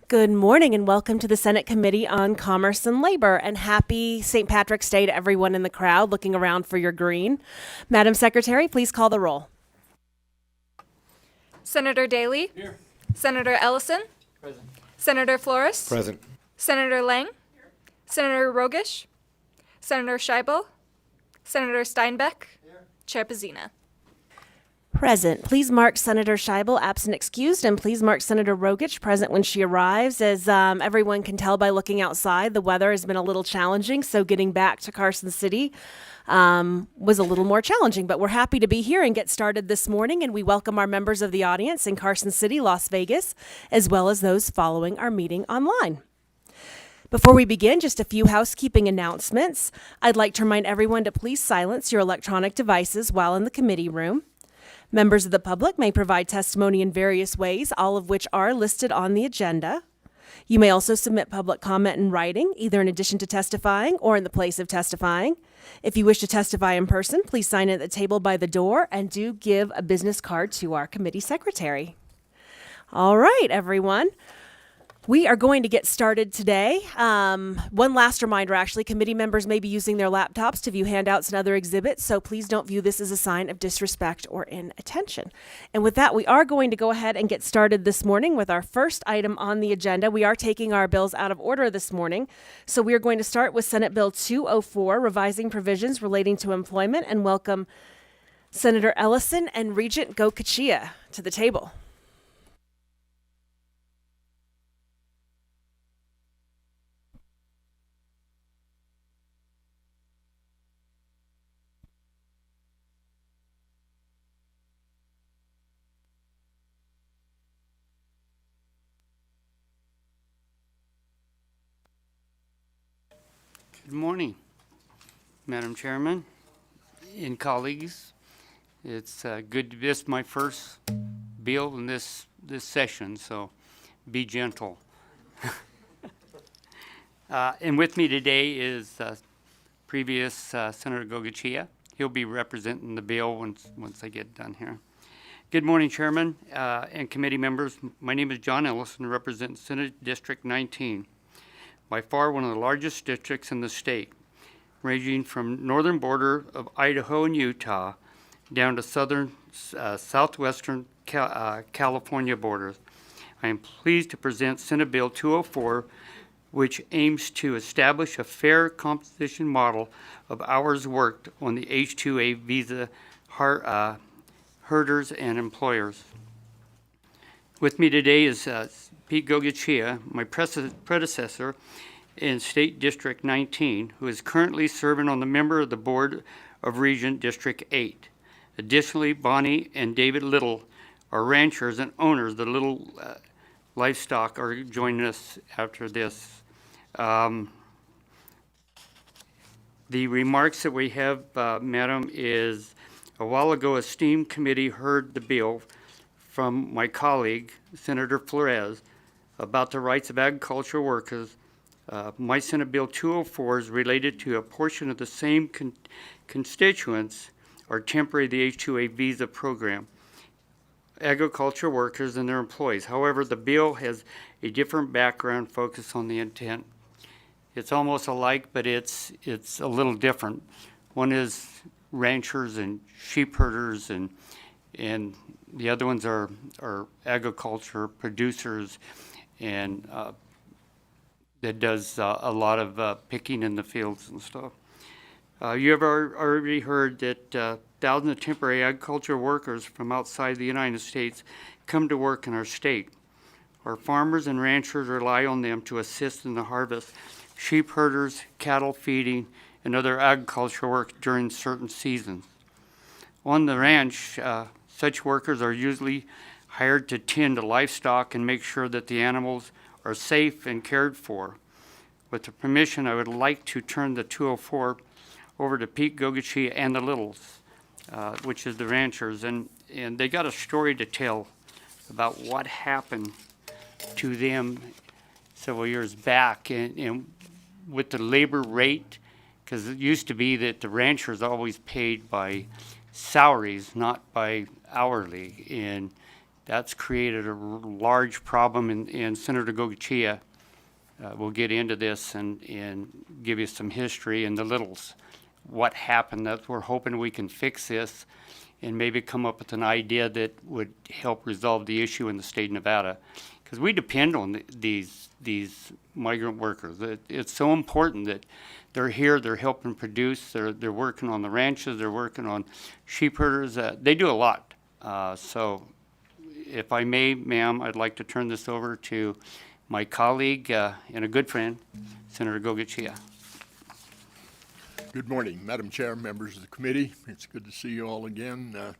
Good morning and welcome to the Senate Committee on Commerce and Labor, and happy St. Patrick's Day to everyone in the crowd looking around for your green. Madam Secretary, please call the roll. Senator Daly. Here. Senator Ellison. Present. Senator Flores. Present. Senator Lang. Senator Rogish. Senator Scheibel. Senator Steinbeck. Chair Pazina. Present. Please mark Senator Scheibel absent excused, and please mark Senator Rogich present when she arrives. As everyone can tell by looking outside, the weather has been a little challenging, so getting back to Carson City was a little more challenging. But we're happy to be here and get started this morning, and we welcome our members of the audience in Carson City, Las Vegas, as well as those following our meeting online. Before we begin, just a few housekeeping announcements. I'd like to remind everyone to please silence your electronic devices while in the committee room. Members of the public may provide testimony in various ways, all of which are listed on the agenda. You may also submit public comment in writing, either in addition to testifying or in the place of testifying. If you wish to testify in person, please sign in at the table by the door and do give a business card to our committee secretary. All right, everyone. We are going to get started today. One last reminder, actually, committee members may be using their laptops to view handouts and other exhibits, so please don't view this as a sign of disrespect or inattention. And with that, we are going to go ahead and get started this morning with our first item on the agenda. We are taking our bills out of order this morning, so we are going to start with Senate Bill 204, revising provisions relating to employment, and welcome Senator Ellison and Regent Gokachia to the table. Good morning, Madam Chairman and colleagues. It's good to miss my first bill in this session, so be gentle. And with me today is previous Senator Gogachia. He'll be representing the bill once I get done here. Good morning, Chairman and committee members. My name is John Ellison, representing Senate District 19. By far one of the largest districts in the state, ranging from northern border of Idaho and Utah down to southwestern California borders. I am pleased to present Senate Bill 204, which aims to establish a fair composition model of hours worked on the H-2A visa herders and employers. With me today is Pete Gogachia, my predecessor in State District 19, who is currently serving on the member of the Board of Regent District 8. Additionally, Bonnie and David Little are ranchers and owners. The Little livestock are joining us after this. The remarks that we have, Madam, is a while ago, a esteemed committee heard the bill from my colleague, Senator Flores, about the rights of agricultural workers. My Senate Bill 204 is related to a portion of the same constituents are temporary the H-2A visa program, agricultural workers and their employees. However, the bill has a different background focus on the intent. It's almost alike, but it's a little different. One is ranchers and sheep herders, and the other ones are agriculture producers, and that does a lot of picking in the fields and stuff. You have already heard that thousands of temporary agriculture workers from outside the United States come to work in our state. Our farmers and ranchers rely on them to assist in the harvest, sheep herders, cattle feeding, and other agricultural work during certain seasons. On the ranch, such workers are usually hired to tend to livestock and make sure that the animals are safe and cared for. With the permission, I would like to turn the 204 over to Pete Gogachia and the Littles, which is the ranchers, and they got a story to tell about what happened to them several years back, and with the labor rate, because it used to be that the ranchers always paid by salaries, not by hourly, and that's created a large problem, and Senator Gogochia will get into this and give you some history and the littles, what happened. That we're hoping we can fix this and maybe come up with an idea that would help resolve the issue in the state of Nevada. Because we depend on these migrant workers. It's so important that they're here, they're helping produce, they're working on the ranches, they're working on sheep herders. They do a lot. So if I may, ma'am, I'd like to turn this over to my colleague and a good friend, Senator Gogochia. Good morning, Madam Chair, members of the committee. It's good to see you all again.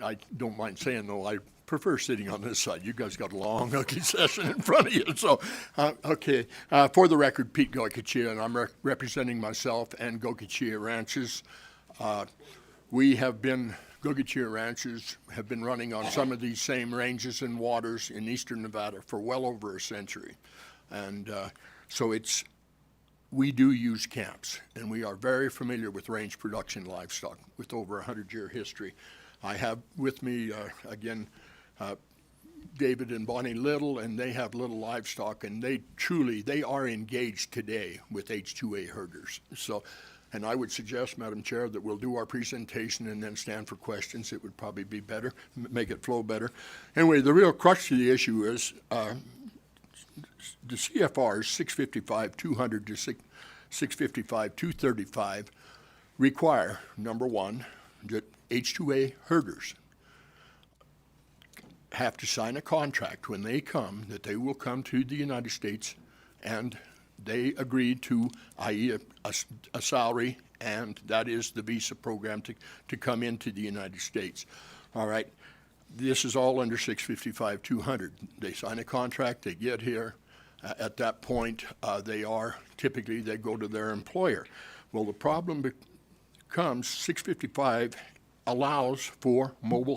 I don't mind saying, though, I prefer sitting on this side. You guys got a long, ugly session in front of you. So, okay. For the record, Pete Gogochia, and I'm representing myself and Gogochia Ranches. Gogochia Ranches have been running on some of these same ranges and waters in eastern Nevada for well over a century. And so we do use camps, and we are very familiar with range production livestock with over a 100-year history. I have with me, again, David and Bonnie Little, and they have little livestock, and they are engaged today with H2A herders. So, and I would suggest, Madam Chair, that we'll do our presentation and then stand for questions. It would probably be better, make it flow better. Anyway, the real crux of the issue is the CFRs 655-200 to 655-235 require, number one, that H2A herders have to sign a contract when they come that they will come to the United States, and they agree to, i.e. a salary, and that is the visa program to come into the United States. All right. This is all under 655-200. They sign a contract, they get here. At that point, they go to their employer. Well, the problem becomes 655 allows for mobile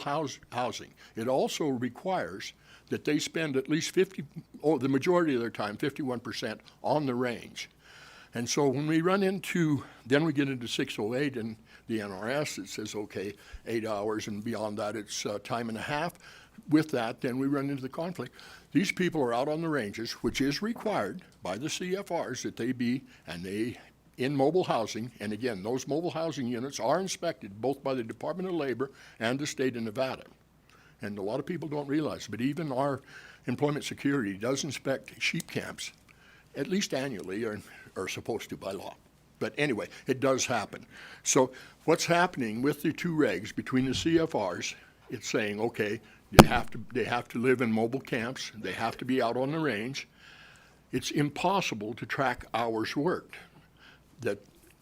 housing. It also requires that they spend at least the majority of their time, 51%, on the range. And so when we then we get into 608 and the NRS, it says, okay, 8 hours, and beyond that, it's time and a half. With that, then we run into the conflict. These people are out on the ranges, which is required by the CFRs that they be, in mobile housing. And again, those mobile housing units are inspected both by the Department of Labor and the state of Nevada. And a lot of people don't realize, but even our Employment Security does inspect sheep camps at least annually, or supposed to by law. But anyway, it does happen. So what's happening with the two regs between the CFRs, it's saying, okay, they have to live in mobile camps. They have to be out on the range. It's impossible to track hours worked that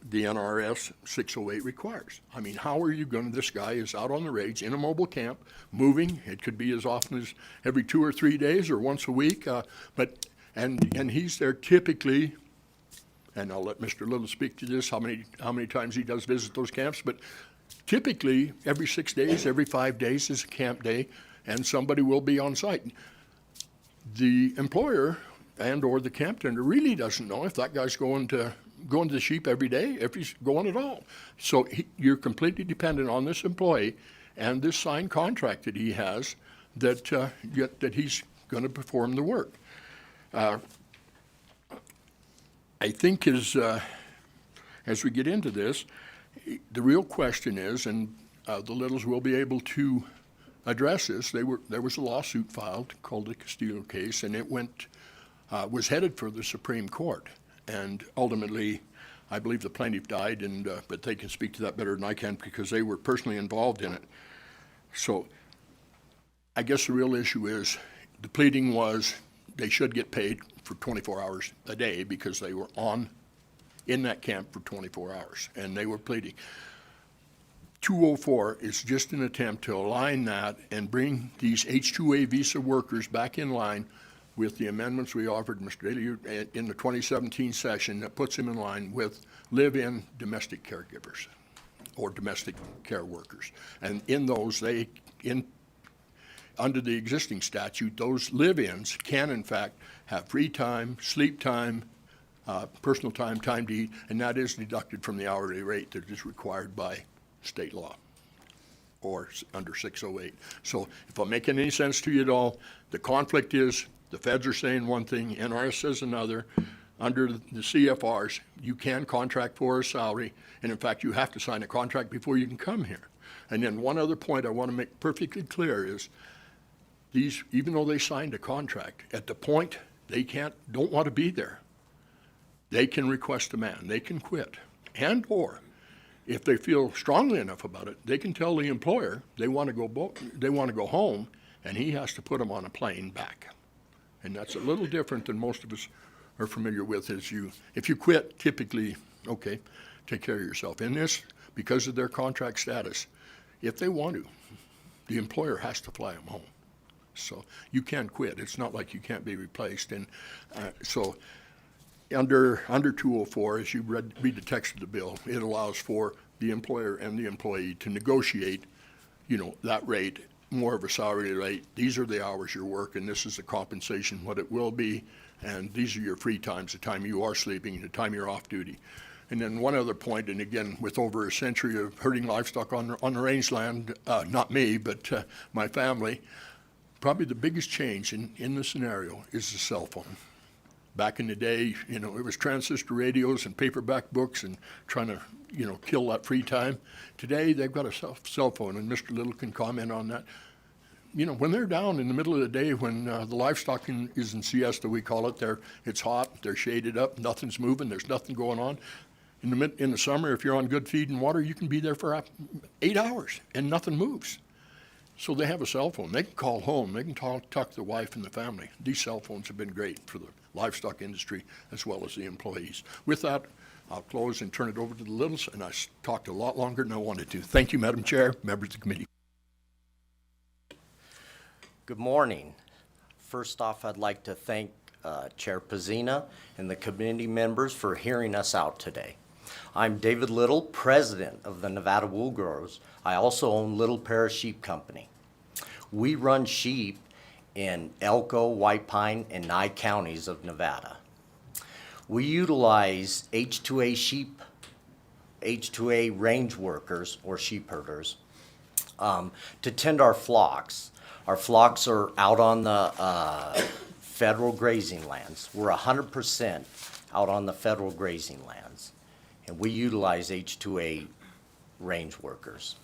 the NRS 608 requires. I mean, how are you this guy is out on the range in a mobile camp, moving. It could be as often as every 2 or 3 days or once a week. And he's there typically, and I'll let Mr. Little speak to this, how many times he does visit those camps, but typically every 6 days, every 5 days is a camp day, and somebody will be on site. The employer and or the camp tender really doesn't know if that guy's going to the sheep every day, if he's going at all. So you're completely dependent on this employee and this signed contract that he has that he's going to perform the work. I think as we get into this, the real question is, and the Littles will be able to address this. There was a lawsuit filed called the Castillo case, and it was headed for the Supreme Court. And ultimately, I believe the plaintiff died, but they can speak to that better than I can because they were personally involved in it. So I guess the real issue is the pleading was they should get paid for 24 hours a day because they were in that camp for 24 hours, and they were pleading. 204 is just an attempt to align that and bring these H-2A visa workers back in line with the amendments we offered Mr. Daly in the 2017 session that puts him in line with live-in domestic caregivers or domestic care workers. And in those, under the existing statute, those live-ins can in fact have free time, sleep time, personal time, time to eat, and that is deducted from the hourly rate that is required by state law. or under 608. So if I'm making any sense to you at all, the conflict is the feds are saying one thing, NRS says another. Under the CFRs, you can contract for a salary, and in fact, you have to sign a contract before you can come here. And then one other point I want to make perfectly clear is these, even though they signed a contract, at the point they don't want to be there, they can request a man, they can quit. And or if they feel strongly enough about it, they can tell the employer they want to go home, and he has to put them on a plane back. And that's a little different than most of us are familiar with. If you quit, typically, okay, take care of yourself. In this, because of their contract status, if they want to, the employer has to fly them home. So you can't quit. It's not like you can't be replaced. And so under 204, as you read the text of the bill, it allows for the employer and the employee to negotiate, that rate, more of a salary rate. These are the hours you work, and this is the compensation, what it will be, and these are your free times, the time you are sleeping, the time you're off duty. And then one other point, and again, with over a century of herding livestock on the rangeland, not me, but my family, probably the biggest change in the scenario is the cell phone. Back in the day, it was transistor radios and paperback books and trying to, kill that free time. Today, they've got a cell phone, and Mr. Little can comment on that. When they're down in the middle of the day, when the livestock is in siesta, we call it, it's hot, they're shaded up, nothing's moving, there's nothing going on. In the summer, if you're on good feed and water, you can be there for 8 hours and nothing moves. So they have a cell phone. They can call home. They can talk to the wife and the family. These cell phones have been great for the livestock industry as well as the employees. With that, I'll close and turn it over to the Littles, and I talked a lot longer than I wanted to. Thank you, Madam Chair, members of the committee. Good morning. First off, I'd like to thank Chair Pazina and the committee members for hearing us out today. I'm David Little, president of the Nevada Wool Growers. I also own Little Parish Sheep Company. We run sheep in Elko, White Pine, and Nye counties of Nevada. We utilize H2A range workers or sheep herders to tend our flocks. Our flocks are out on the federal grazing lands. We're 100% out on the federal grazing lands, and we utilize H2A range workers.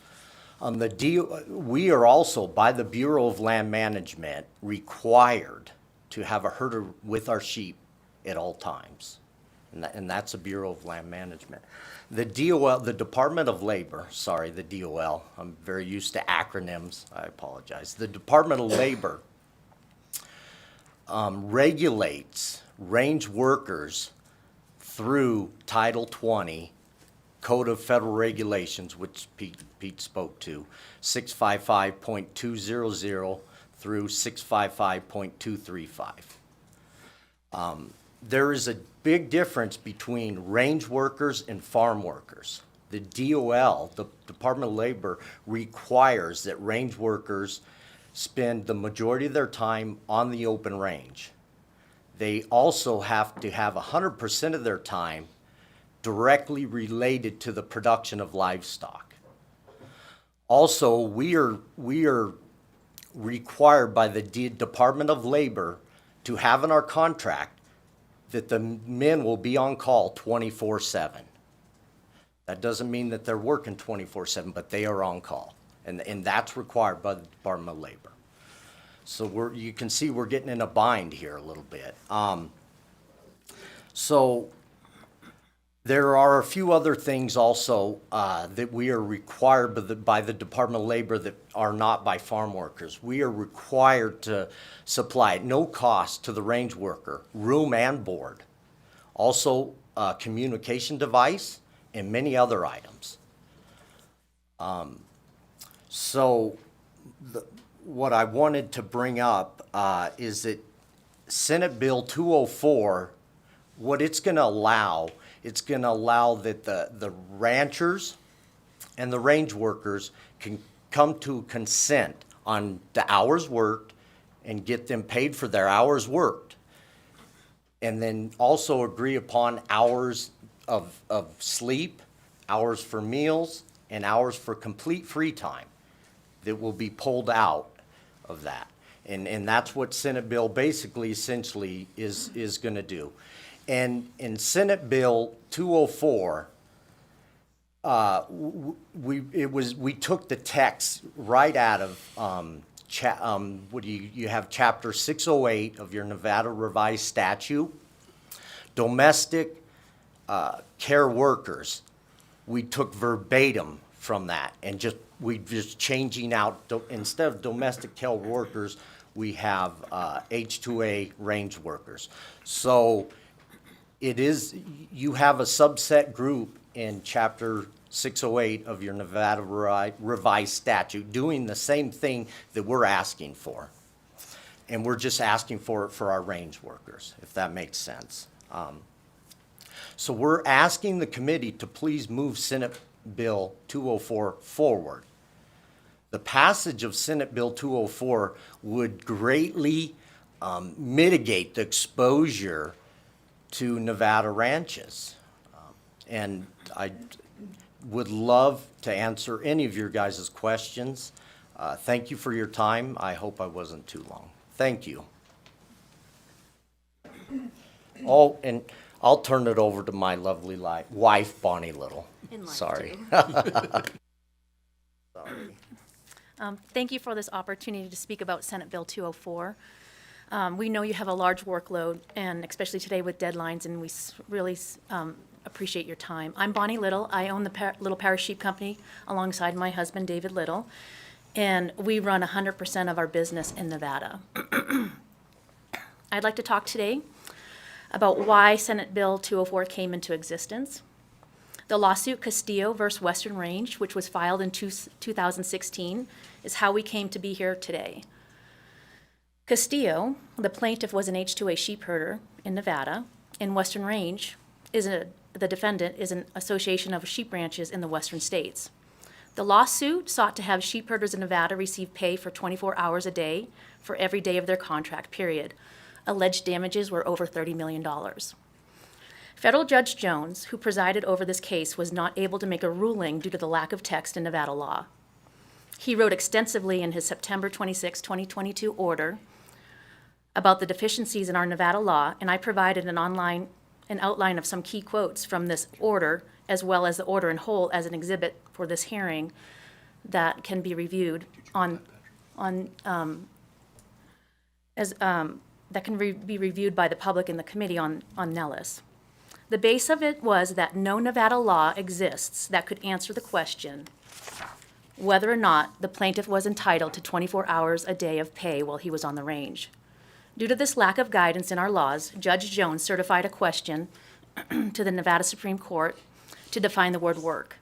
We are also, by the Bureau of Land Management, required to have a herder with our sheep at all times, and that's the Bureau of Land Management. The DOL, the Department of Labor, sorry, the DOL, I'm very used to acronyms, I apologize. The Department of Labor regulates range workers through Title 20 Code of Federal Regulations, which Pete spoke to, 655.200 through 655.235. There is a big difference between range workers and farm workers. The DOL, the Department of Labor, requires that range workers spend the majority of their time on the open range. They also have to have 100% of their time directly related to the production of livestock. Also, we are required by the Department of Labor to have in our contract that the men will be on call 24/7. That doesn't mean that they're working 24/7, but they are on call, and that's required by the Department of Labor. So you can see we're getting in a bind here a little bit. So there are a few other things also that we are required by the Department of Labor that are not by farm workers. We are required to supply at no cost to the range worker room and board, also a communication device, and many other items. What I wanted to bring up is that Senate Bill 204, what it's going to allow, it's going to allow that the ranchers and the range workers can come to consent on the hours worked and get them paid for their hours worked. And then also agree upon hours of sleep, hours for meals, and hours for complete free time. that will be pulled out of that. And that's what Senate Bill basically essentially is going to do. And in Senate Bill 204, we took the text right out of you have Chapter 608 of your Nevada Revised Statute. Domestic care workers, we took verbatim from that and we just changing out, instead of domestic care workers, we have H-2A range workers. So it is, you have a subset group in Chapter 608 of your Nevada Revised Statute doing the same thing that we're asking for. And we're just asking for it for our range workers, if that makes sense. So we're asking the committee to please move Senate Bill 204 forward. The passage of Senate Bill 204 would greatly mitigate the exposure to Nevada ranches. And I would love to answer any of your guys' questions. Thank you for your time. I hope I wasn't too long. Thank you. Oh, and I'll turn it over to my lovely wife, Bonnie Little. Sorry. Sorry. Thank you for this opportunity to speak about Senate Bill 204. We know you have a large workload, and especially today with deadlines, and we really appreciate your time. I'm Bonnie Little. I own the Little Parish Sheep Company alongside my husband, David Little, and we run 100% of our business in Nevada. I'd like to talk today about why Senate Bill 204 came into existence. The lawsuit Castillo versus Western Range, which was filed in 2016, is how we came to be here today. Castillo, the plaintiff, was an H-2A sheep herder in Nevada, and Western Range, the defendant, is an association of sheep ranches in the western states. The lawsuit sought to have sheep herders in Nevada receive pay for 24 hours a day for every day of their contract period. Alleged damages were over $30 million. Federal Judge Jones, who presided over this case, was not able to make a ruling due to the lack of text in Nevada law. He wrote extensively in his September 26, 2022 order about the deficiencies in our Nevada law, and I provided an outline of some key quotes from this order, as well as the order in whole as an exhibit for this hearing that can be reviewed be reviewed by the public and the committee on Nellis. The base of it was that no Nevada law exists that could answer the question whether or not the plaintiff was entitled to 24 hours a day of pay while he was on the range. Due to this lack of guidance in our laws, Judge Jones certified a question to the Nevada Supreme Court to define the word work,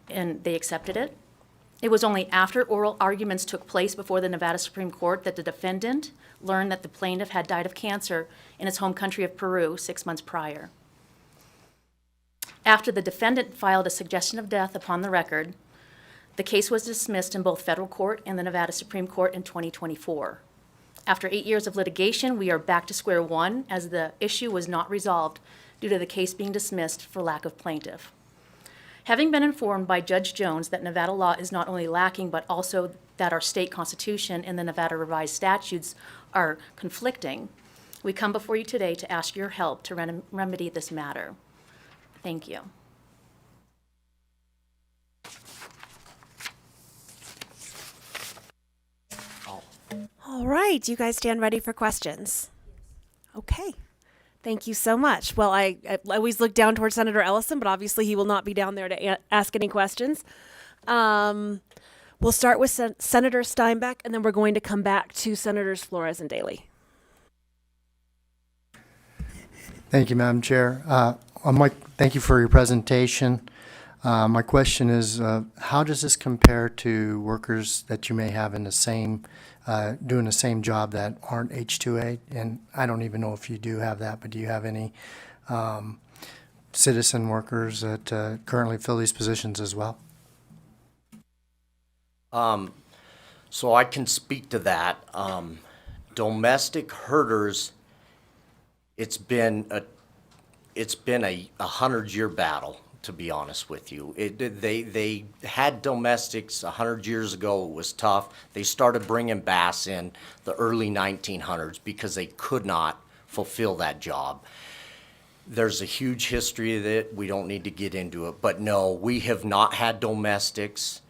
and they accepted it. It was only after oral arguments took place before the Nevada Supreme Court that the defendant learned that the plaintiff had died of cancer in his home country of Peru 6 months prior. After the defendant filed a suggestion of death upon the record, the case was dismissed in both federal court and the Nevada Supreme Court in 2024. After 8 years of litigation, we are back to square one as the issue was not resolved due to the case being dismissed for lack of plaintiff. Having been informed by Judge Jones that Nevada law is not only lacking, but also that our state constitution and the Nevada Revised Statutes are conflicting, we come before you today to ask your help to remedy this matter. Thank you. All right, you guys stand ready for questions? Okay. Thank you so much. Well, I always look down towards Senator Ellison, but obviously he will not be down there to ask any questions. We'll start with Senator Steinbeck, and then we're going to come back to Senators Flores and Daley. Thank you, Madam Chair. Mike, thank you for your presentation. My question is, how does this compare to workers that you may have in the same, doing the same job that aren't H-2A? And I don't even know if you do have that, but do you have any citizen workers that currently fill these positions as well? So I can speak to that. Domestic herders, it's been a 100-year battle to be honest with you. They had domestics 100 years ago. It was tough. They started bringing bass in the early 1900s because they could not fulfill that job. There's a huge history of it. We don't need to get into it. But no, we have not had domestics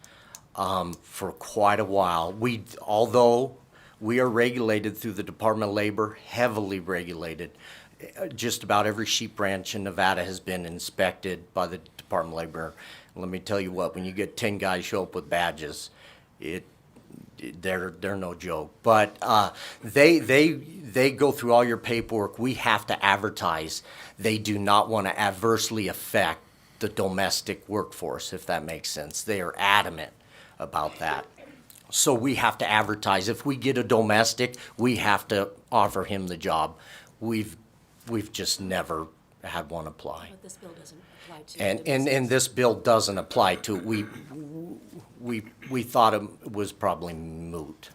for quite a while. Although we are regulated through the Department of Labor, heavily regulated. Just about every sheep ranch in Nevada has been inspected by the Department of Labor. Let me tell you what, when you get 10 guys show up with badges, they're no joke. But they go through all your paperwork. We have to advertise. They do not want to adversely affect the domestic workforce, if that makes sense. They are adamant about that. So we have to advertise. If we get a domestic, we have to offer him the job. We've just never had one apply. But this bill doesn't apply to. And this bill doesn't apply to, we thought it was probably moot.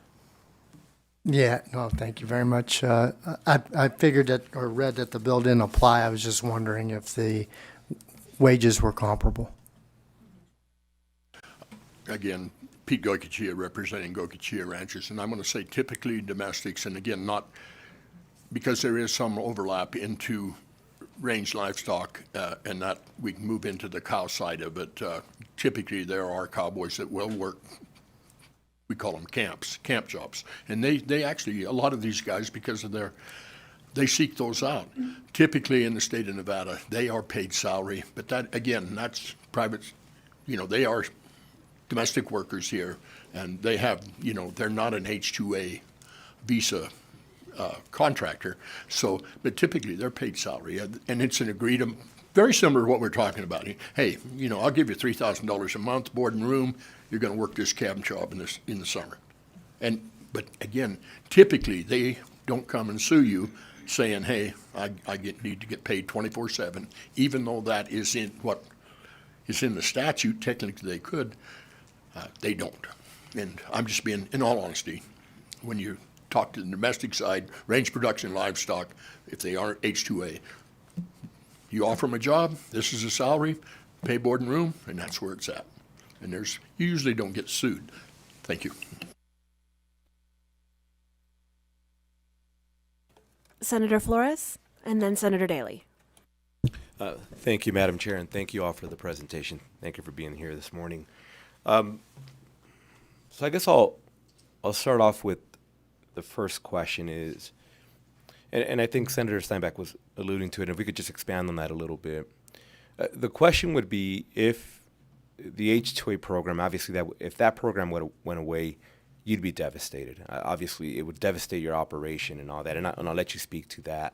Yeah, no, thank you very much. I figured that, or read that the bill didn't apply. I was just wondering if the wages were comparable. Again, Pete Goicoechea representing Goicoechea Ranches, and I'm going to say typically domestics, and again, not, because there is some overlap into range livestock, and that we can move into the cow side of it. Typically, there are cowboys that will work, we call them camp jobs. And they actually, a lot of these guys, because of they seek those out. Typically in the state of Nevada, they are paid salary, but that, again, that's private, they are domestic workers here, and they have, they're not an H-2A visa contractor. So, but typically they're paid salary, and it's an agreed, very similar to what we're talking about. Hey, I'll give you $3,000 a month, board and room. You're going to work this cabin job in the summer. But again, typically they don't come and sue you saying, hey, I need to get paid 24/7, even though that is in what is in the statute. Technically they could. They don't. And I'm just being, in all honesty, when you talk to the domestic side, range production livestock, if they aren't H-2A, you offer them a job, this is a salary, pay board and room, and that's where it's at. And you usually don't get sued. Thank you. Senator Flores, and then Senator Daly. Thank you, Madam Chair, and thank you all for the presentation. Thank you for being here this morning. So I guess I'll start off with the first question is, and I think Senator Steinbeck was alluding to it, and if we could just expand on that a little bit. The question would be, if the H-2A program, obviously if that program went away, you'd be devastated. Obviously, it would devastate your operation and all that, and I'll let you speak to that.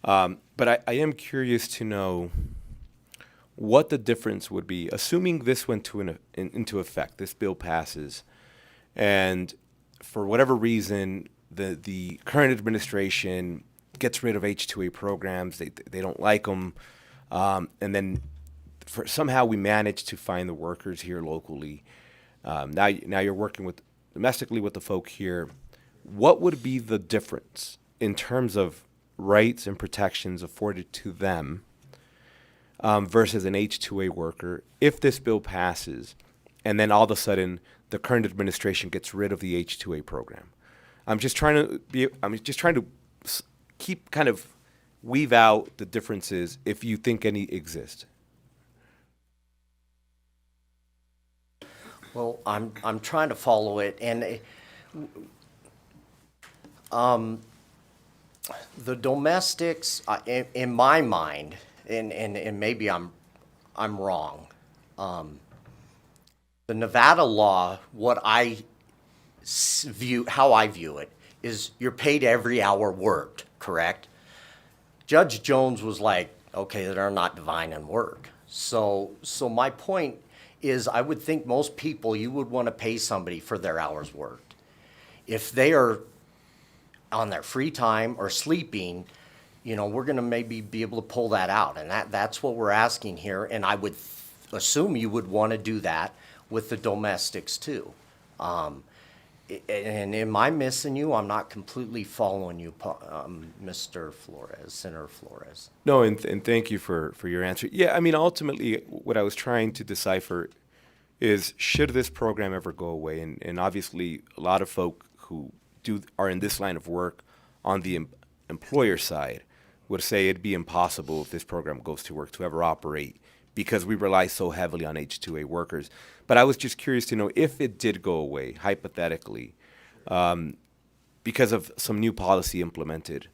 But I am curious to know what the difference would be, assuming this went into effect, this bill passes, and for whatever reason, the current administration gets rid of H-2A programs, they don't like them, and then somehow we manage to find the workers here locally. Now you're working domestically with the folk here. What would be the difference in terms of rights and protections afforded to them versus an H-2A worker if this bill passes and then all of a sudden the current administration gets rid of the H-2A program? I'm just trying to keep kind of weave out the differences if you think any exist. Well, I'm trying to follow it, and the domestics, in my mind, and maybe I'm wrong. The Nevada law, how I view it, is you're paid every hour worked, correct? Judge Jones was like, okay, they're not divining work. So my point is, I would think most people, you would want to pay somebody for their hours worked. If they are on their free time or sleeping, we're going to maybe be able to pull that out. And that's what we're asking here. And I would assume you would want to do that with the domestics too. And am I missing you? I'm not completely following you, Mr. Flores, Senator Flores. No, and thank you for your answer. Yeah, I mean, ultimately, what I was trying to decipher is, should this program ever go away? And obviously, a lot of folk who are in this line of work on the employer side would say it'd be impossible if this program goes to work to ever operate because we rely so heavily on H-2A workers. But I was just curious to know if it did go away, hypothetically, because of some new policy implemented,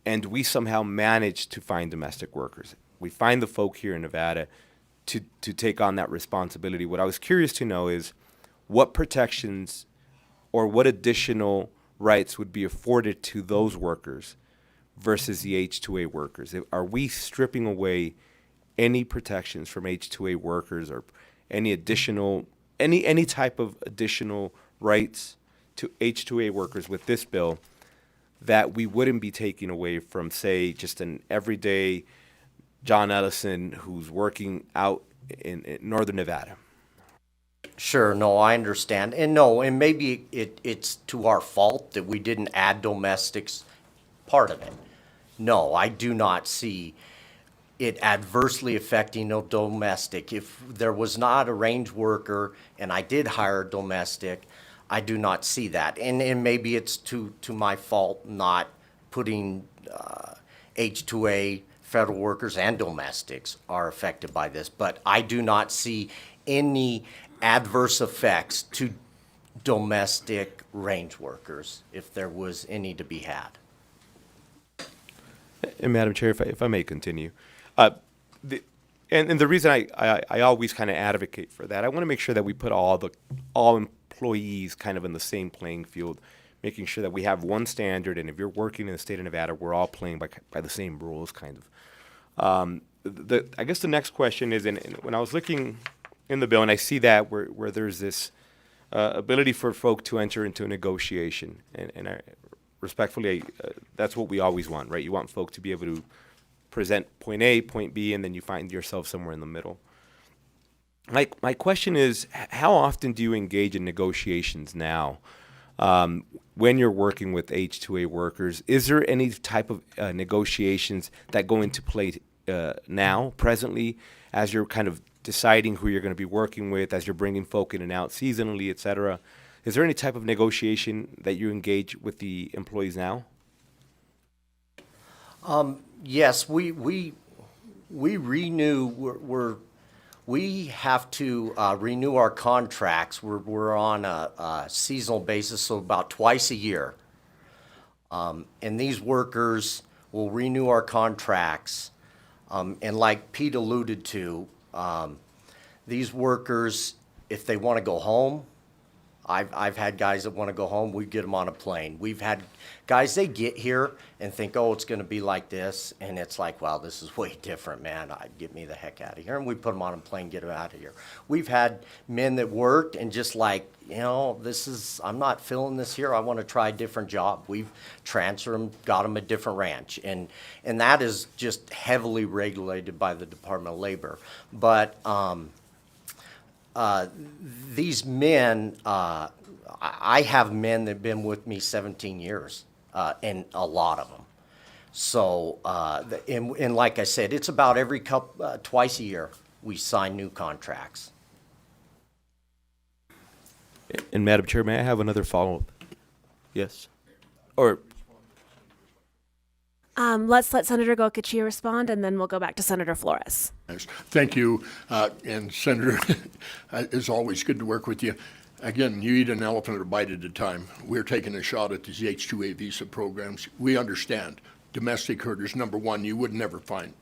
and we somehow managed to find domestic workers. We find the folk here in Nevada to take on that responsibility. What I was curious to know is what protections or what additional rights would be afforded to those workers versus the H-2A workers. Are we stripping away any protections from H-2A workers or any additional, any type of additional rights to H-2A workers with this bill that we wouldn't be taking away from, say, just an everyday John Ellison who's working out in northern Nevada? Sure, no, I understand. And no, and maybe it's to our fault that we didn't add domestics part of it. No, I do not see it adversely affecting a domestic. If there was not a range worker and I did hire a domestic, I do not see that. And maybe it's to my fault not putting H-2A federal workers and domestics are affected by this. But I do not see any adverse effects to domestic range workers if there was any to be had. And Madam Chair, if I may continue, and the reason I always kind of advocate for that, I want to make sure that we put all employees kind of in the same playing field, making sure that we have one standard, and if you're working in the state of Nevada, we're all playing by the same rules, kind of. I guess the next question is, and when I was looking in the bill, and I see that where there's this ability for folk to enter into a negotiation, and I, respectfully, that's what we always want, right? You want folk to be able to present point A, point B, and then you find yourself somewhere in the middle. My question is, how often do you engage in negotiations now when you're working with H-2A workers? Is there any type of negotiations that go into play now, presently, as you're kind of deciding who you're going to be working with, as you're bringing folk in and out seasonally, et cetera? Is there any type of negotiation that you engage with the employees now? Yes, we renew. We have to renew our contracts. We're on a seasonal basis, so about twice a year. And these workers will renew our contracts. And like Pete alluded to, these workers, if they want to go home, I've had guys that want to go home, we get them on a plane. We've had guys, they get here and think, oh, it's going to be like this. And it's like, wow, this is way different, man. Get me the heck out of here. And we put them on a plane, get them out of here. We've had men that worked and just like, you know, I'm not feeling this here. I want to try a different job. We've transferred them, got them a different ranch. And that is just heavily regulated by the Department of Labor. But, these men, I have men that have been with me 17 years, and a lot of them. So, and like I said, it's about twice a year we sign new contracts. And Madam Chair, may I have another follow-up? Yes. Or Let's let Senator Golkachia respond, and then we'll go back to Senator Flores. Yes. Thank you. And Senator, it's always good to work with you. Again, you eat an elephant a bite at a time. We're taking a shot at these H-2A visa programs. We understand domestic herders, number one, you would never find,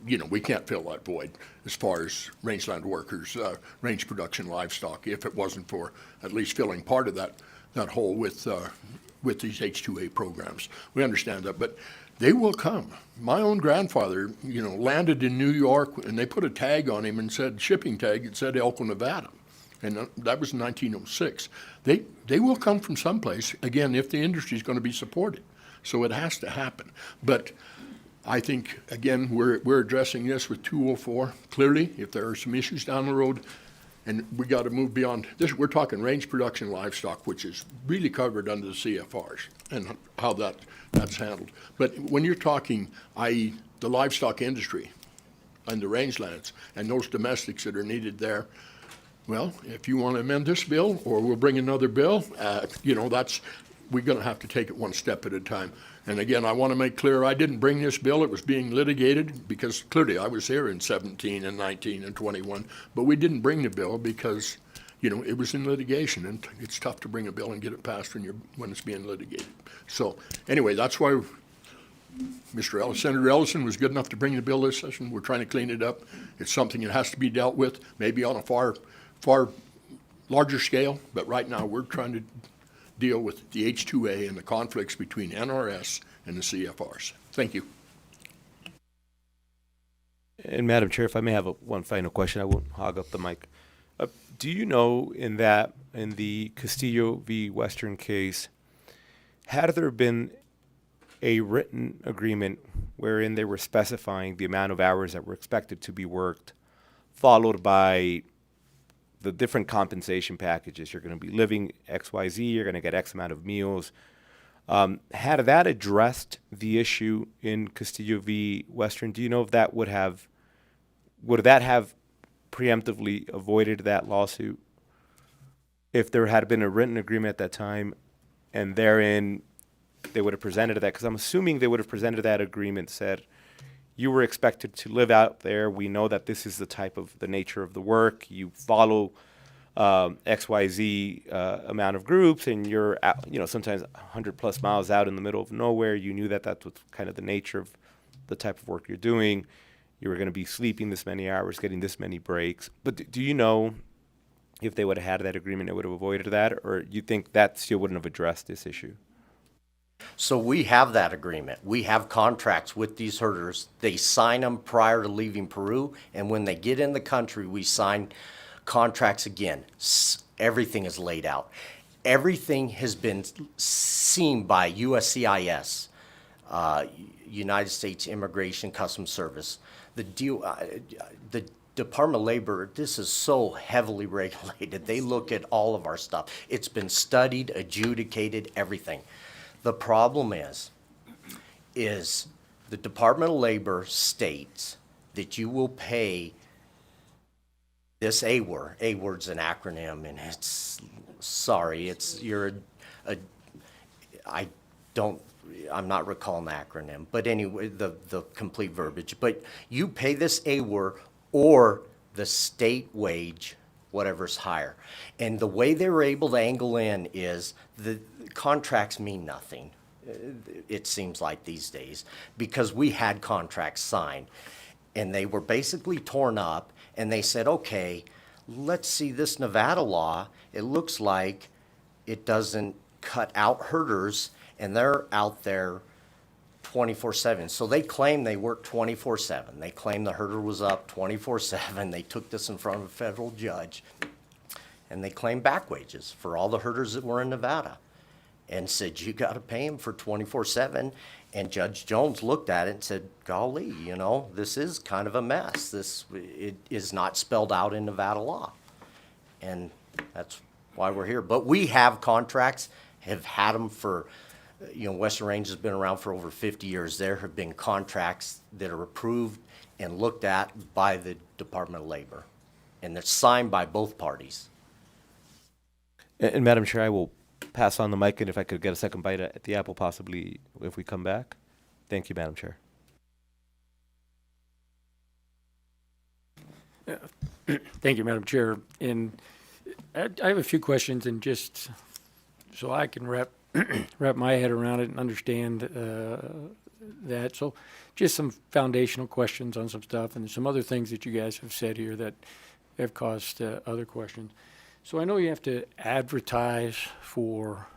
we can't fill that void as far as rangeland workers, range production livestock, if it wasn't for at least filling part of that hole with these H-2A programs. We understand that, but they will come. My own grandfather, landed in New York, and they put a tag on him and said, shipping tag, it said Elko, Nevada. And that was in 1906. They will come from someplace, again, if the industry is going to be supported. So it has to happen. But I think, again, we're addressing this with 204. Clearly, if there are some issues down the road, And we got to move beyond this. We're talking range production livestock, which is really covered under the CFRs and how that's handled. But when you're talking, i.e., the livestock industry and the rangelands and those domestics that are needed there, well, if you want to amend this bill, or we'll bring another bill, we're going to have to take it one step at a time. And again, I want to make clear, I didn't bring this bill. It was being litigated because clearly I was here in 17 and 19 and 21. But we didn't bring the bill because, it was in litigation. And it's tough to bring a bill and get it passed when it's being litigated. So anyway, that's why Senator Ellison was good enough to bring the bill this session. We're trying to clean it up. It's something that has to be dealt with, maybe on a far larger scale. But right now, we're trying to deal with the H2A and the conflicts between NRS and the CFRs. Thank you. And Madam Chair, if I may have one final question, I won't hog up the mic. Do you know in the Castillo v. Western case, had there been a written agreement wherein they were specifying the amount of hours that were expected to be worked, followed by the different compensation packages? You're going to be living XYZ, you're going to get X amount of meals. Had that addressed the issue in Castillo v. Western, do you know if that would that have preemptively avoided that lawsuit? If there had been a written agreement at that time, and therein they would have presented that, because I'm assuming they would have presented that agreement, said, you were expected to live out there. We know that this is the nature of the work. You follow XYZ amount of groups, and you're sometimes 100 plus miles out in the middle of nowhere. You knew that was kind of the nature of the type of work you're doing. You were going to be sleeping this many hours, getting this many breaks. But do you know if they would have had that agreement, it would have avoided that, or you think that still wouldn't have addressed this issue? So we have that agreement. We have contracts with these herders. They sign them prior to leaving Peru, and when they get in the country, we sign contracts again. Everything is laid out. Everything has been seen by USCIS, United States Immigration Customs Service. The Department of Labor, this is so heavily regulated. They look at all of our stuff. It's been studied, adjudicated, everything. The problem is the Department of Labor states that you will pay this AWOR. AWOR's an acronym, and I'm not recalling the acronym, but anyway, the complete verbiage. But you pay this AWOR or the state wage, whatever's higher. And the way they were able to angle in is the contracts mean nothing, it seems like these days, because we had contracts signed, and they were basically torn up, and they said, okay, let's see this Nevada law. It looks like it doesn't cut out herders, and they're out there 24/7. So they claim they work 24/7. They claim the herder was up 24/7. They took this in front of a federal judge, and they claim back wages for all the herders that were in Nevada, and said, you got to pay them for 24/7. And Judge Jones looked at it and said, golly, this is kind of a mess. It is not spelled out in Nevada law. And that's why we're here. But we have contracts, have had them for, Western Range has been around for over 50 years. There have been contracts that are approved and looked at by the Department of Labor, and they're signed by both parties. And Madam Chair, I will pass on the mic, and if I could get a second bite at the apple, possibly, if we come back. Thank you, Madam Chair. Thank you, Madam Chair. And I have a few questions, and just so I can wrap my head around it and understand that. So just some foundational questions on some stuff, and some other things that you guys have said here that have caused other questions. So I know you have to advertise for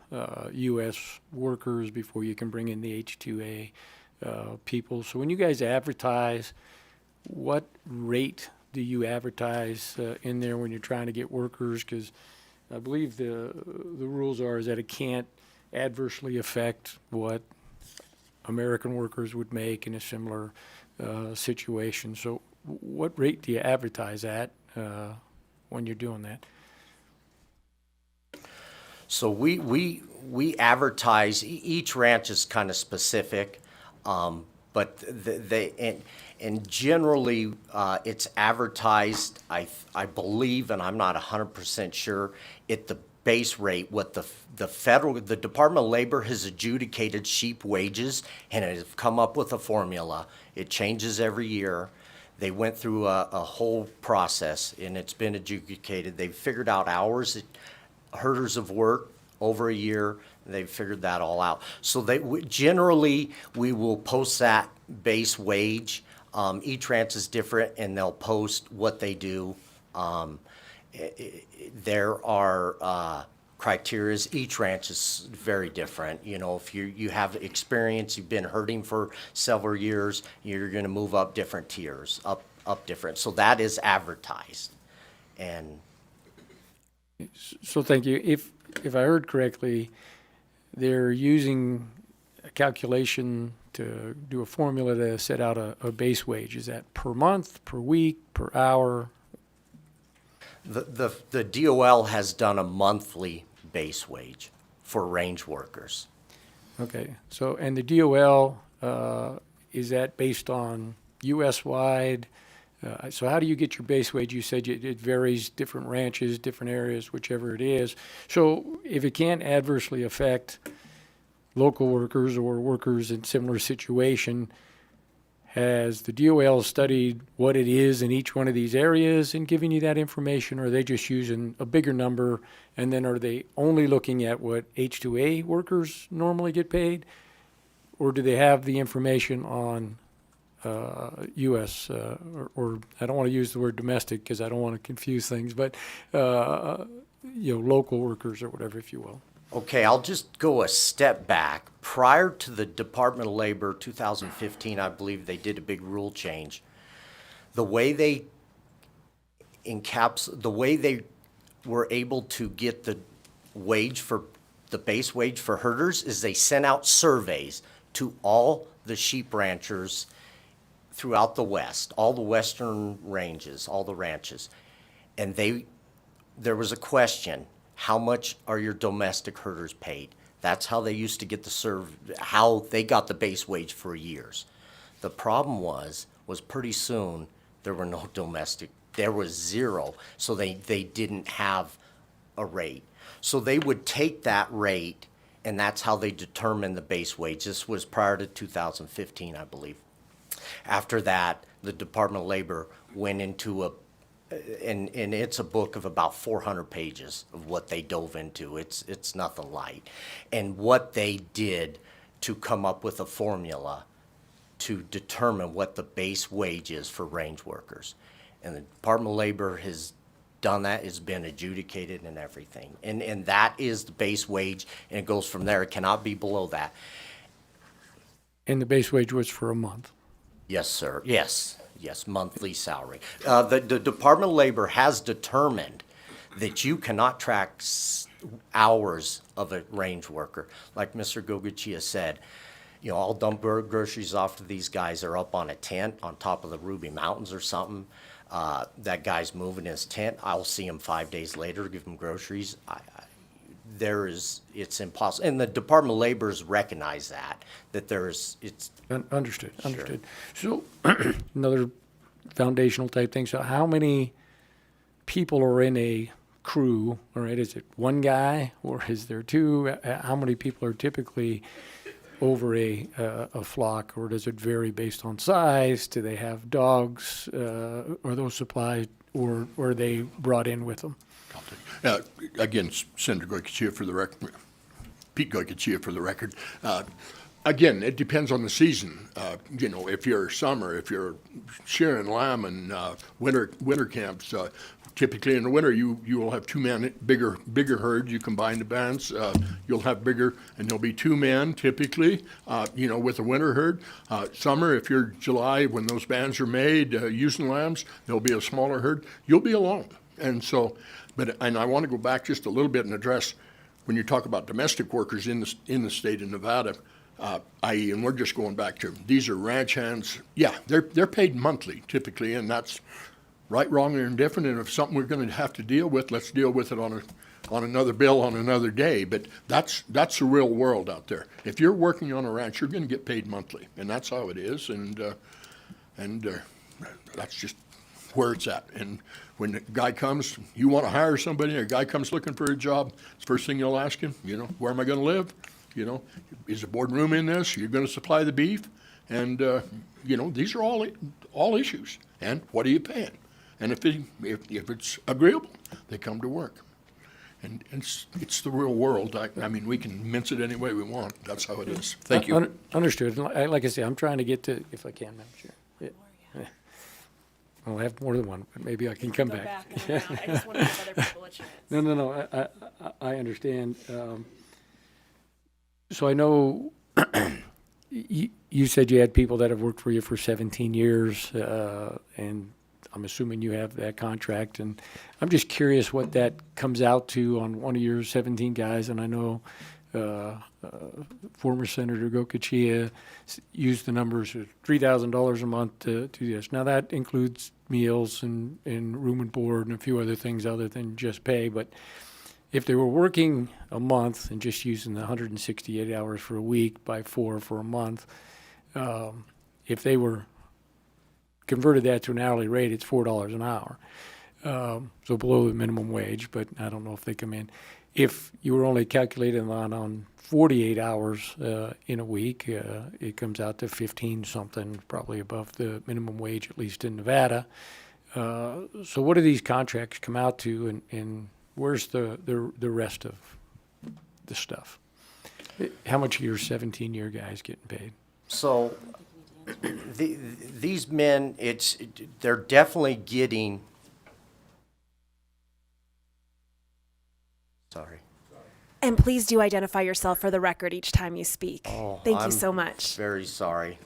U.S. workers before you can bring in the H-2A people. So when you guys advertise, what rate do you advertise in there when you're trying to get workers? Because I believe the rules is that it can't adversely affect what American workers would make in a similar situation. So what rate do you advertise at when you're doing that? So we advertise, each ranch is kind of specific, but and generally, it's advertised, I believe, and I'm not 100% sure, at the base rate, what the Department of Labor has adjudicated sheep wages, and it has come up with a formula. It changes every year. They went through a whole process, and it's been adjudicated. They've figured out hours that herders have worked over a year. They've figured that all out. So generally, we will post that base wage. Each ranch is different, and they'll post what they do. There are criterias. Each ranch is very different. You know, if you have experience, you've been herding for several years, you're going to move up different tiers, up different. So that is advertised, and So thank you. If I heard correctly, they're using a calculation to do a formula to set out a base wage. Is that per month, per week, per hour? the DOL has done a monthly base wage for range workers. Okay, so, and the DOL, is that based on US-wide? So how do you get your base wage? You said it varies, different ranches, different areas, whichever it is. So if it can't adversely affect local workers or workers in similar situation, has the DOL studied what it is in each one of these areas and giving you that information, or are they just using a bigger number? And then are they only looking at what H-2A workers normally get paid? Or do they have the information on U.S., or I don't want to use the word domestic because I don't want to confuse things, but, local workers or whatever, if you will? Okay, I'll just go a step back. Prior to the Department of Labor 2015, I believe they did a big rule change. The way they were able to get the base wage for herders is they sent out surveys to all the sheep ranchers throughout the West, all the western ranges, all the ranches. And there was a question: how much are your domestic herders paid? That's how they used to get how they got the base wage for years. The problem was pretty soon there were no domestic, there was zero, so they didn't have a rate. So they would take that rate, and that's how they determined the base wage. This was prior to 2015, I believe. After that, the Department of Labor went into and it's a book of about 400 pages of what they dove into. It's nothing light. And what they did to come up with a formula to determine what the base wage is for range workers. And the Department of Labor has done that, has been adjudicated and everything. And that is the base wage, and it goes from there. It cannot be below that. And the base wage was for a month? Yes, sir. Yes, monthly salary. The Department of Labor has determined that you cannot track hours of a range worker. Like Mr. Gogachia said, I'll dump groceries off to these guys. They're up on a tent on top of the Ruby Mountains or something. That guy's moving his tent. I'll see him 5 days later, give him groceries. It's impossible. And the Department of Labor has recognized that Understood. So another foundational type thing. So how many people are in a crew? All right, is it one guy or is there two? How many people are typically over a flock, or does it vary based on size? Do they have dogs? Are those supplied, or are they brought in with them? Again, Senator Goycochea for the record, Pete Goycochea for the record. Again, it depends on the season. If you're summer, if you're shearing lamb and winter camps, typically in the winter you will have two men, bigger herd. You combine the bands, you'll have bigger, and there'll be two men typically. With a winter herd. Summer, if you're July when those bands are made using lambs, there'll be a smaller herd. You'll be alone, and so. And I want to go back just a little bit and address when you talk about domestic workers in the state of Nevada, i.e., and we're just going back to these are ranch hands. Yeah, they're paid monthly typically, and that's right, wrong, or indifferent, and if something we're gonna have to deal with, let's deal with it on another bill on another day. But that's the real world out there. If you're working on a ranch, you're gonna get paid monthly, and that's how it is, and that's just where it's at. And when the guy comes, you wanna hire somebody, or a guy comes looking for a job, the first thing you'll ask him, where am I gonna live? Is the boardroom in this? You're gonna supply the beef? And, these are all issues. And what are you paying? And if it's agreeable, they come to work. And it's the real world. I mean, we can mince it any way we want. That's how it is. Thank you. Understood. Like I say, I'm trying to get to, if I can, Madam Chair. Yeah. I'll have more than one, but maybe I can come Go back. and around. I just want to give other people a chance. No. I understand. So I know you said you had people that have worked for you for 17 years, and I'm assuming you have that contract. And I'm just curious what that comes out to on one of your 17 guys. And I know former Senator Gokachia used the numbers of $3,000 a month to do this. Now that includes meals and room and board and a few other things other than just pay. But if they were working a month and just using the 168 hours for a week by 4 for a month, if they were converted that to an hourly rate, it's $4 an hour. So below the minimum wage, but I don't know if they come in. If you were only calculating on 48 hours in a week, it comes out to 15 something, probably above the minimum wage, at least in Nevada. So what do these contracts come out to, and where's the rest of the stuff? How much are your 17-year guys getting paid? So these men, they're definitely getting. Sorry. And please do identify yourself for the record each time you speak. Thank you so much. Very sorry.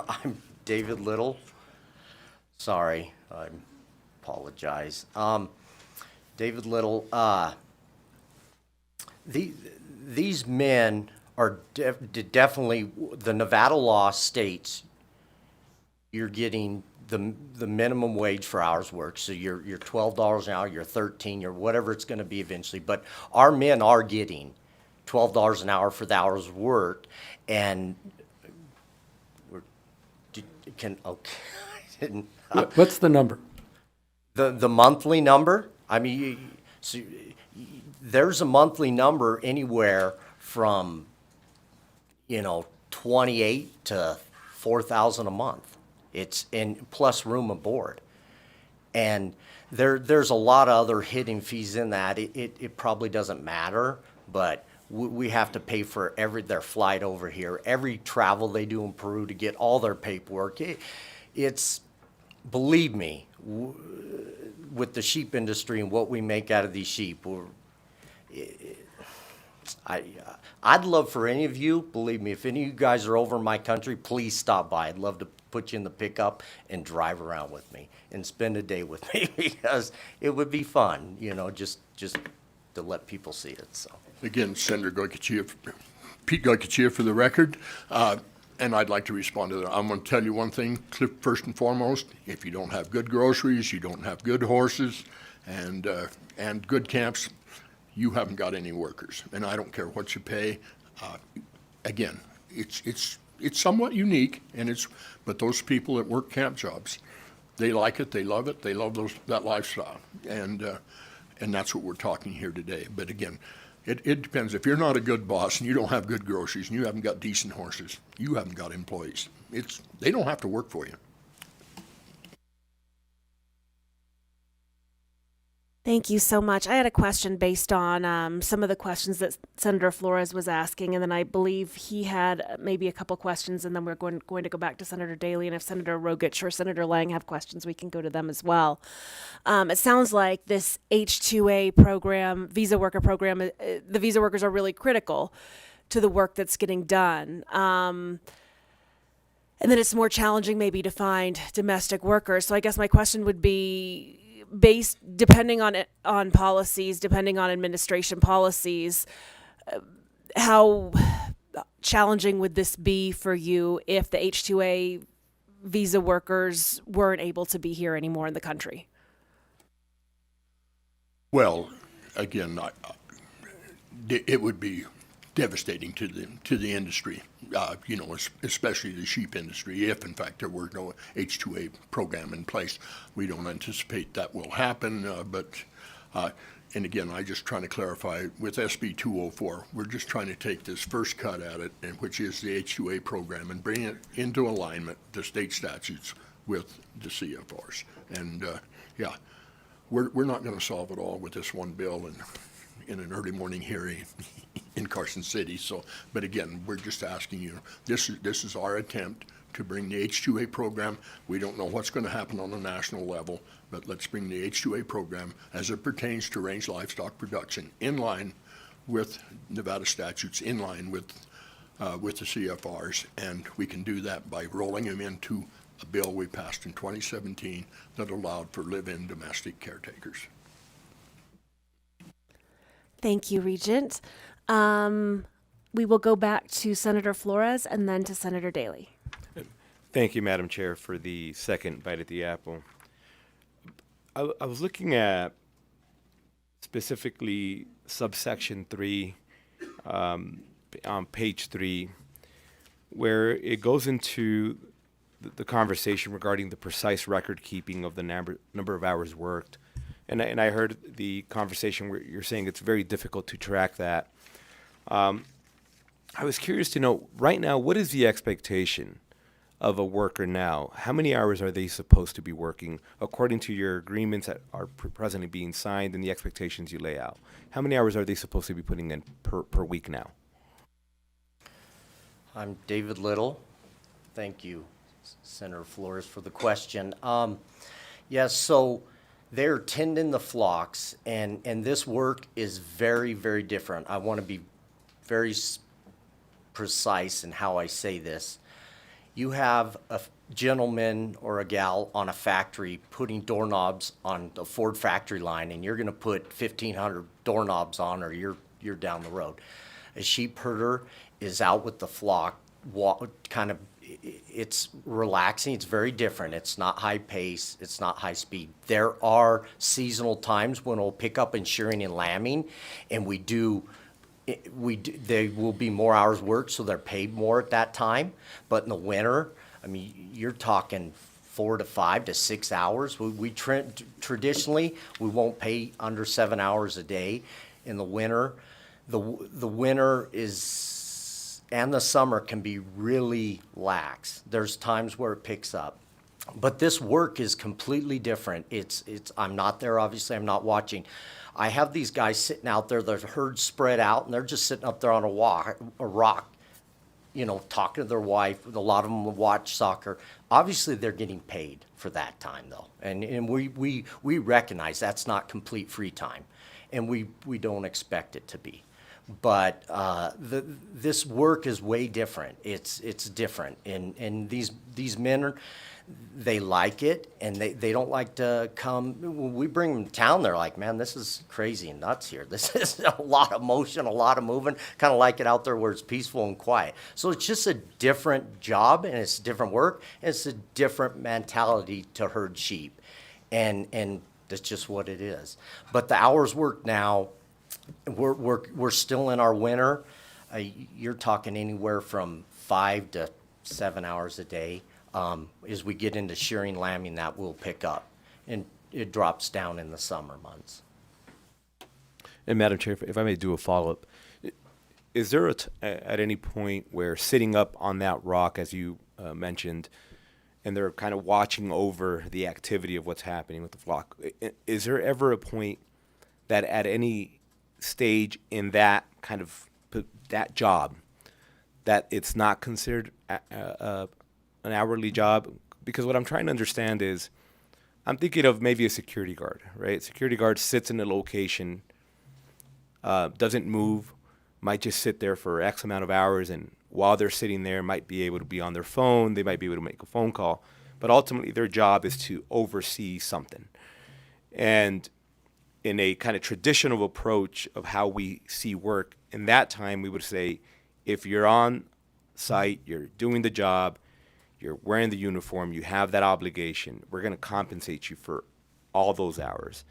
I'm David Little. Sorry, I apologize. David Little. These men are definitely, the Nevada law states you're getting the minimum wage for hours worked. So you're $12 an hour, you're 13, you're whatever it's going to be eventually. But our men are getting $12 an hour for the hours worked, and What's the number? The monthly number. I mean, there's a monthly number anywhere from 28 to 4,000 a month. It's in plus room and board, and there's a lot of other hidden fees in that. It probably doesn't matter, but we have to pay for their flight over here, every travel they do in Peru to get all their paperwork. It's believe me, with the sheep industry and what we make out of these sheep, I'd love for any of you, believe me, if any of you guys are over in my country, please stop by. I'd love to put you in the pickup and drive around with me and spend a day with me because it would be fun, just to let people see it. So Again, Senator Pete Gokachia for the record, and I'd like to respond to that. I'm going to tell you one thing, first and foremost, if you don't have good groceries, you don't have good horses, and good camps, you haven't got any workers, and I don't care what you pay. Again, it's somewhat unique, but those people that work camp jobs, they like it, they love it, they love that lifestyle, and that's what we're talking here today. But again, it depends. If you're not a good boss and you don't have good groceries and you haven't got decent horses, you haven't got employees. They don't have to work for you. Thank you so much. I had a question based on some of the questions that Senator Flores was asking, and then I believe he had maybe a couple questions, and then we're going to go back to Senator Daly, and if Senator Rogich or Senator Lang have questions, we can go to them as well. It sounds like this H-2A program, visa worker program, the visa workers are really critical to the work that's getting done. And then it's more challenging maybe to find domestic workers. So I guess my question would be, depending on policies, depending on administration policies, how challenging would this be for you if the H-2A visa workers weren't able to be here anymore in the country? Well, again, it would be devastating to the industry, especially the sheep industry, if in fact there were no H-2A program in place. We don't anticipate that will happen, and again, I just trying to clarify with SB 204, we're just trying to take this first cut at it, and which is the H-2A program, and bring it into alignment, the state statutes, with the CFRs. And we're not going to solve it all with this one bill and in an early morning hearing in Carson City. So, but again, we're just asking you, this is our attempt to bring the H-2A program. We don't know what's going to happen on the national level, but let's bring the H-2A program as it pertains to range livestock production in line with Nevada statutes, in line with the CFRs, and we can do that by rolling them into a bill we passed in 2017 that allowed for live-in domestic caretakers. Thank you, Regent. We will go back to Senator Flores and then to Senator Daly. Thank you, Madam Chair, for the second bite at the apple. I was looking at specifically subsection 3 on page 3, where it goes into the conversation regarding the precise record keeping of the number of hours worked. And I heard the conversation where you're saying it's very difficult to track that. I was curious to know, right now, what is the expectation of a worker now? How many hours are they supposed to be working according to your agreements that are presently being signed and the expectations you lay out? How many hours are they supposed to be putting in per week now? I'm David Little. Thank you, Senator Flores, for the question. Yes, so they're tending the flocks, and this work is very, very different. I want to be very precise in how I say this. You have a gentleman or a gal on a factory putting doorknobs on the Ford factory line, and you're going to put 1,500 doorknobs on, or you're down the road. A sheep herder is out with the flock, it's relaxing. It's very different. It's not high pace. It's not high speed. There are seasonal times when we'll pick up in shearing and lambing, and there will be more hours worked, so they're paid more at that time. But in the winter, I mean, you're talking 4 to 5 to 6 hours. Traditionally, we won't pay under 7 hours a day in the winter. The winter and the summer can be really lax. There's times where it picks up. But this work is completely different. I'm not there, obviously, I'm not watching. I have these guys sitting out there, their herd spread out, and they're just sitting up there on a rock, talking to their wife. A lot of them will watch soccer. Obviously, they're getting paid for that time, though. And we recognize that's not complete free time, and we don't expect it to be. But this work is way different. It's different, and these men they like it, and they don't like to come. When we bring them to town, they're like, man, this is crazy and nuts here. This is a lot of motion, a lot of moving. Kind of like it out there where it's peaceful and quiet. So it's just a different job, and it's different work, and it's a different mentality to herd sheep, and that's just what it is. But the hours worked now. We're still in our winter. You're talking anywhere from 5 to 7 hours a day. As we get into shearing, lambing, that will pick up, and it drops down in the summer months. And Madam Chair, if I may do a follow-up, is there at any point where sitting up on that rock, as you mentioned, and they're kind of watching over the activity of what's happening with the flock, is there ever a point that at any stage in that kind of that job that it's not considered an hourly job? Because what I'm trying to understand is, I'm thinking of maybe a security guard, right? Security guard sits in a location, doesn't move, might just sit there for X amount of hours, and while they're sitting there, might be able to be on their phone, they might be able to make a phone call, but ultimately their job is to oversee something. And in a kind of traditional approach of how we see work, in that time we would say, if you're on site, you're doing the job, you're wearing the uniform, you have that obligation. We're going to compensate you for all those hours.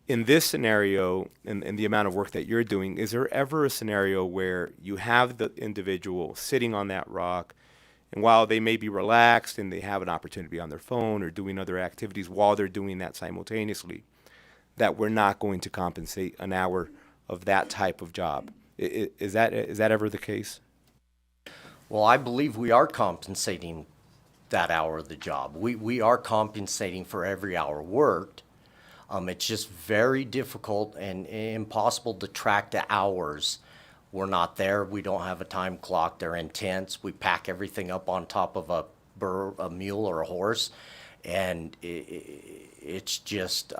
In this scenario, and the amount of work that you're doing, is there ever a scenario where you have the individual sitting on that rock, and while they may be relaxed and they have an opportunity to be on their phone or doing other activities while they're doing that simultaneously, that we're not going to compensate an hour of that type of job? Is that ever the case? Well, I believe we are compensating that hour of the job. We are compensating for every hour worked. It's just very difficult and impossible to track the hours. We're not there. We don't have a time clock. They're intense. We pack everything up on top of a mule or a horse, and it's just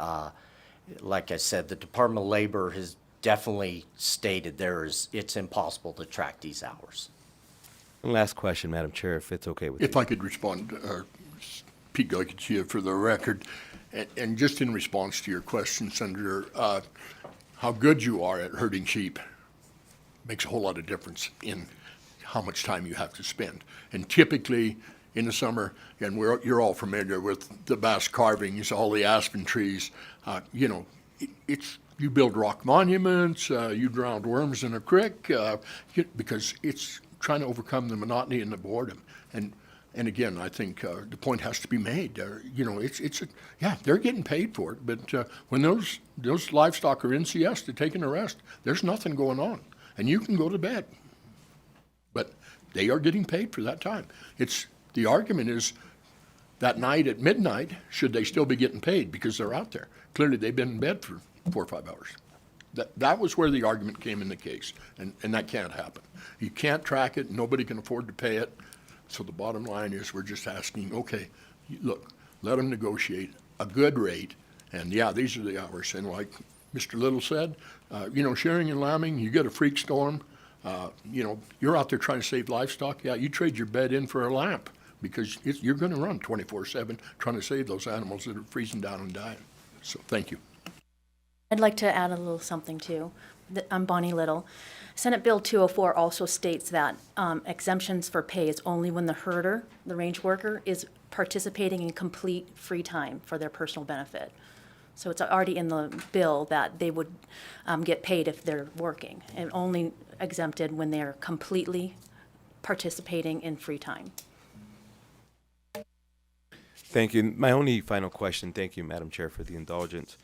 like I said. The Department of Labor has definitely stated it's impossible to track these hours. And last question, Madam Chair, if it's okay with you. If I could respond, Pete Goikachia for the record, and just in response to your question, Senator, how good you are at herding sheep makes a whole lot of difference in how much time you have to spend. And typically in the summer, and you're all familiar with the bass carvings, all the aspen trees, you build rock monuments, you drown worms in a creek, because it's trying to overcome the monotony and the boredom. And again, I think the point has to be made. They're getting paid for it, but when those livestock are in siesta, taking a rest, there's nothing going on, and you can go to bed. But they are getting paid for that time. The argument is that night at midnight, should they still be getting paid because they're out there? Clearly, they've been in bed for 4 or 5 hours. That was where the argument came in the case, and that can't happen. You can't track it. Nobody can afford to pay it. So the bottom line is we're just asking, okay, look, let them negotiate a good rate, and these are the hours. And like Mr. Little said, shearing and lambing, you get a freak storm, you're out there trying to save livestock. Yeah, you trade your bed in for a lamp because you're going to run 24/7 trying to save those animals that are freezing down and dying. So thank you. I'd like to add a little something too. I'm Bonnie Little. Senate Bill 204 also states that exemptions for pay is only when the herder, the range worker, is participating in complete free time for their personal benefit. So it's already in the bill that they would get paid if they're working, and only exempted when they're completely participating in free time. Thank you. My only final question, thank you, Madam Chair, for the indulgence.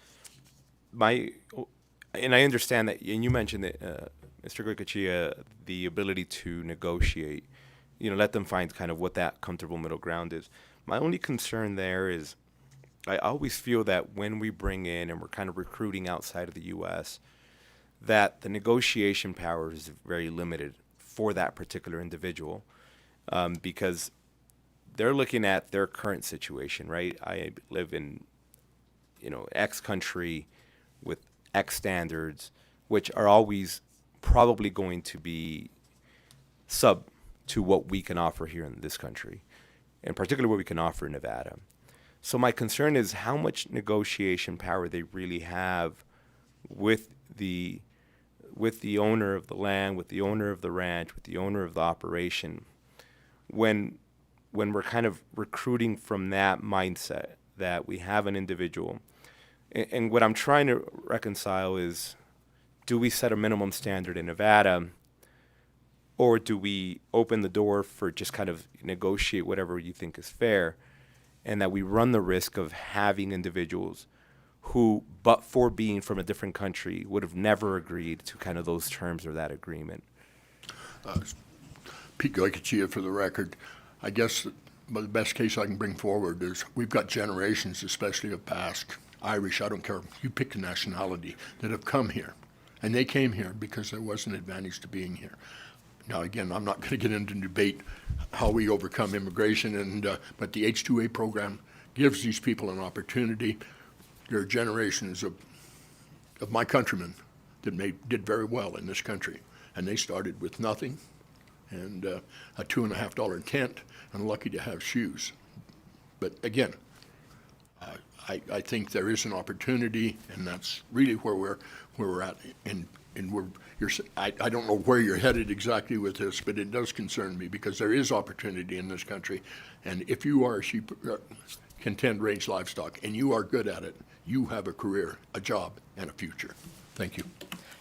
And I understand that, and you mentioned that, Mr. Goikachia, the ability to negotiate, let them find kind of what that comfortable middle ground is. My only concern there is I always feel that when we bring in and we're kind of recruiting outside of the U.S., that the negotiation power is very limited for that particular individual, because they're looking at their current situation, right? I live in, X country with X standards, which are always probably going to be sub to what we can offer here in this country, and particularly what we can offer in Nevada. So my concern is how much negotiation power they really have with the owner of the land, with the owner of the ranch, with the owner of the operation, when we're kind of recruiting from that mindset that we have an individual. And what I'm trying to reconcile is, do we set a minimum standard in Nevada, or do we open the door for just kind of negotiate whatever you think is fair, and that we run the risk of having individuals who, but for being from a different country, would have never agreed to kind of those terms or that agreement? Pete Goikachia for the record. I guess the best case I can bring forward is we've got generations, especially of Basque, Irish, I don't care, you pick the nationality, that have come here. And they came here because there was an advantage to being here. Now, again, I'm not going to get into debate how we overcome immigration, but the H-2A program gives these people an opportunity. There are generations of my countrymen that did very well in this country, and they started with nothing and a $2.50 tent and lucky to have shoes. But again, I think there is an opportunity, and that's really where we're at. And I don't know where you're headed exactly with this, but it does concern me because there is opportunity in this country. And if you are a sheep, contend range livestock, and you are good at it, you have a career, a job, and a future. Thank you.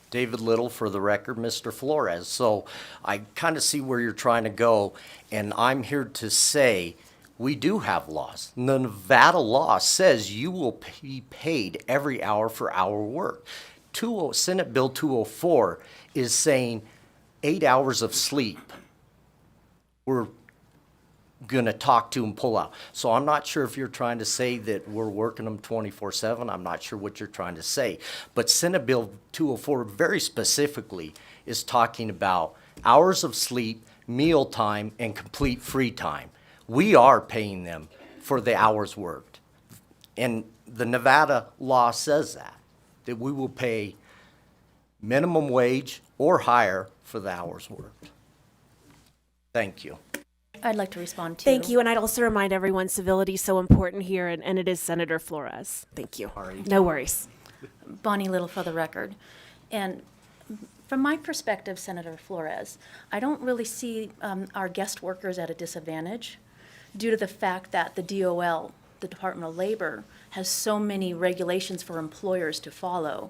David Little, for the record, Mr. Flores. So I kind of see where you're trying to go, and I'm here to say we do have laws. The Nevada law says you will be paid every hour for hour work. Senate Bill 204 is saying 8 hours of sleep we're going to talk to and pull out. So I'm not sure if you're trying to say that we're working them 24/7. I'm not sure what you're trying to say. But Senate Bill 204 very specifically is talking about hours of sleep, meal time, and complete free time. We are paying them for the hours worked. And the Nevada law says that we will pay minimum wage or higher for the hours worked. Thank you. I'd like to respond to. Thank you, and I'd also remind everyone civility is so important here, and it is Senator Flores. Thank you. No worries. Bonnie Little for the record. And from my perspective, Senator Flores, I don't really see our guest workers at a disadvantage due to the fact that the DOL, the Department of Labor, has so many regulations for employers to follow.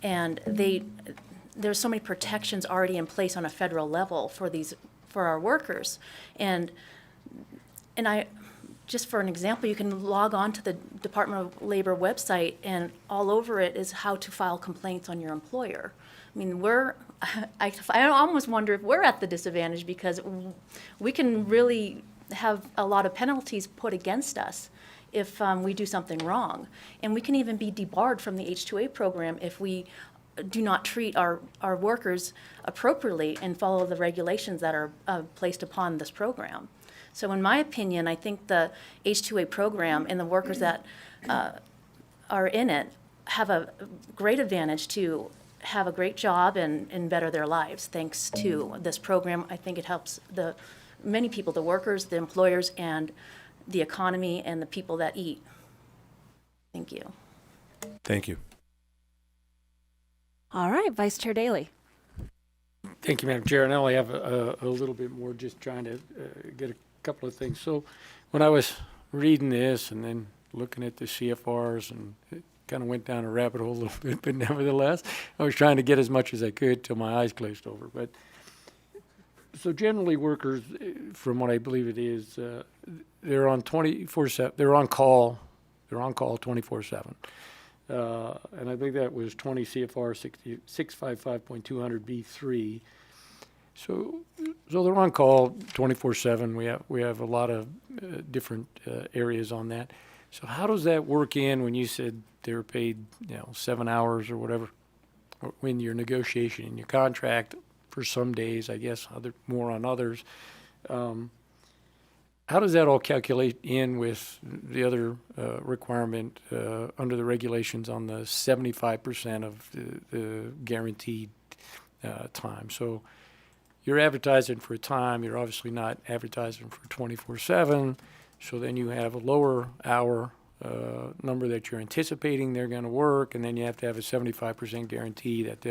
And there's so many protections already in place on a federal level for our workers. And I, just for an example, you can log on to the Department of Labor website, and all over it is how to file complaints on your employer. I mean, I almost wonder if we're at the disadvantage because we can really have a lot of penalties put against us if we do something wrong. And we can even be debarred from the H-2A program if we do not treat our workers appropriately and follow the regulations that are placed upon this program. So in my opinion, I think the H-2A program and the workers that are in it have a great advantage to have a great job and better their lives. Thanks to this program, I think it helps many people, the workers, the employers, and the economy and the people that eat. Thank you. Thank you. All right, Vice Chair Daley. Thank you, Madam Chair. And I only have a little bit more, just trying to get a couple of things. So when I was reading this and then looking at the CFRs, and it kind of went down a rabbit hole a little bit, but nevertheless, I was trying to get as much as I could till my eyes glazed over. But so generally workers, from what I believe it is, they're on 24/7, they're on call 24/7. And I think that was 20 CFR 655.200B3. So they're on call 24/7. We have a lot of different areas on that. So how does that work in when you said they were paid 7 hours or whatever, or when your negotiation and your contract for some days, I guess, more on others? How does that all calculate in with the other requirement under the regulations on the 75% of the guaranteed time? So you're advertising for a time, you're obviously not advertising for 24/7, so then you have a lower hour number that you're anticipating they're going to work, and then you have to have a 75% guarantee that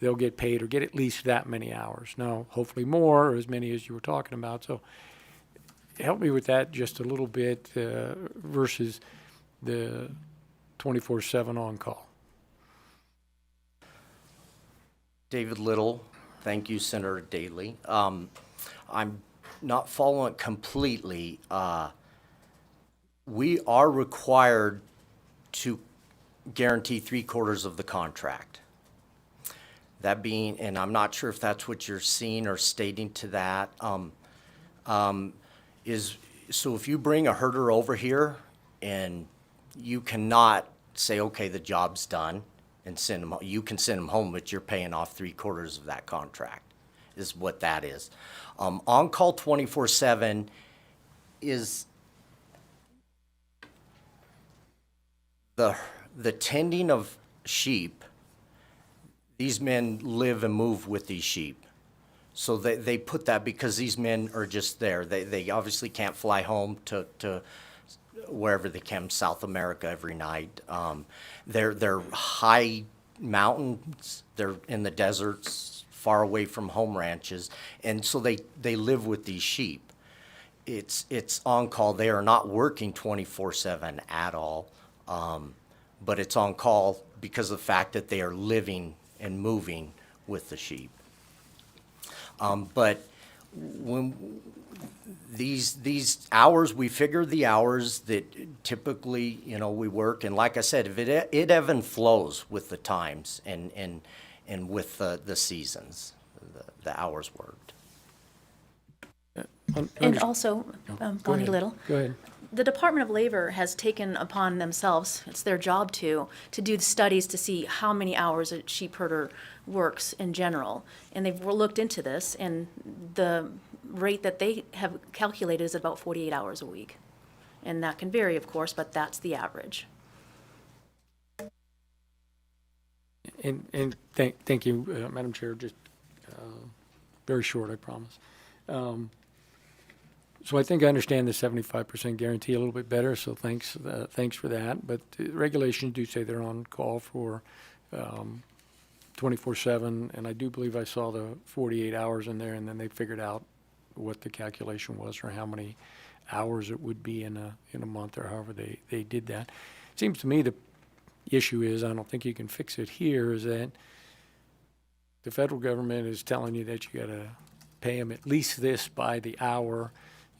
they'll get paid or get at least that many hours. Now, hopefully more, or as many as you were talking about. So help me with that just a little bit versus the 24/7 on call. David Little, thank you, Senator Daley. I'm not following it completely. We are required to guarantee 3/4 of the contract. That being, and I'm not sure if that's what you're seeing or stating to that, so if you bring a herder over here and you cannot say, okay, the job's done, and send them, you can send them home, but you're paying off 3/4 of that contract, is what that is. On-call 24/7 is the tending of sheep. These men live and move with these sheep. So they put that because these men are just there. They obviously can't fly home to wherever they can, South America every night. They're high mountains, they're in the deserts, far away from home ranches, and so they live with these sheep. It's on call. They are not working 24/7 at all, but it's on call because of the fact that they are living and moving with the sheep. But when these hours, we figure the hours that typically, we work, and like I said, if it ebb and flows with the times and with the seasons, the hours worked. And also, Bonnie ahead. Little, Go ahead. the Department of Labor has taken upon themselves, it's their job to do the studies to see how many hours a sheep herder works in general. And they've looked into this, and the rate that they have calculated is about 48 hours a week. And that can vary, of course, but that's the average. And thank you, Madam Chair, just very short, I promise. So I think I understand the 75% guarantee a little bit better, so thanks for that. But the regulations do say they're on call for 24/7, and I do believe I saw the 48 hours in there, and then they figured out what the calculation was or how many hours it would be in a month or however they did that. It seems to me the issue is, I don't think you can fix it here, is that the federal government is telling you that you got to pay them at least this by the hour,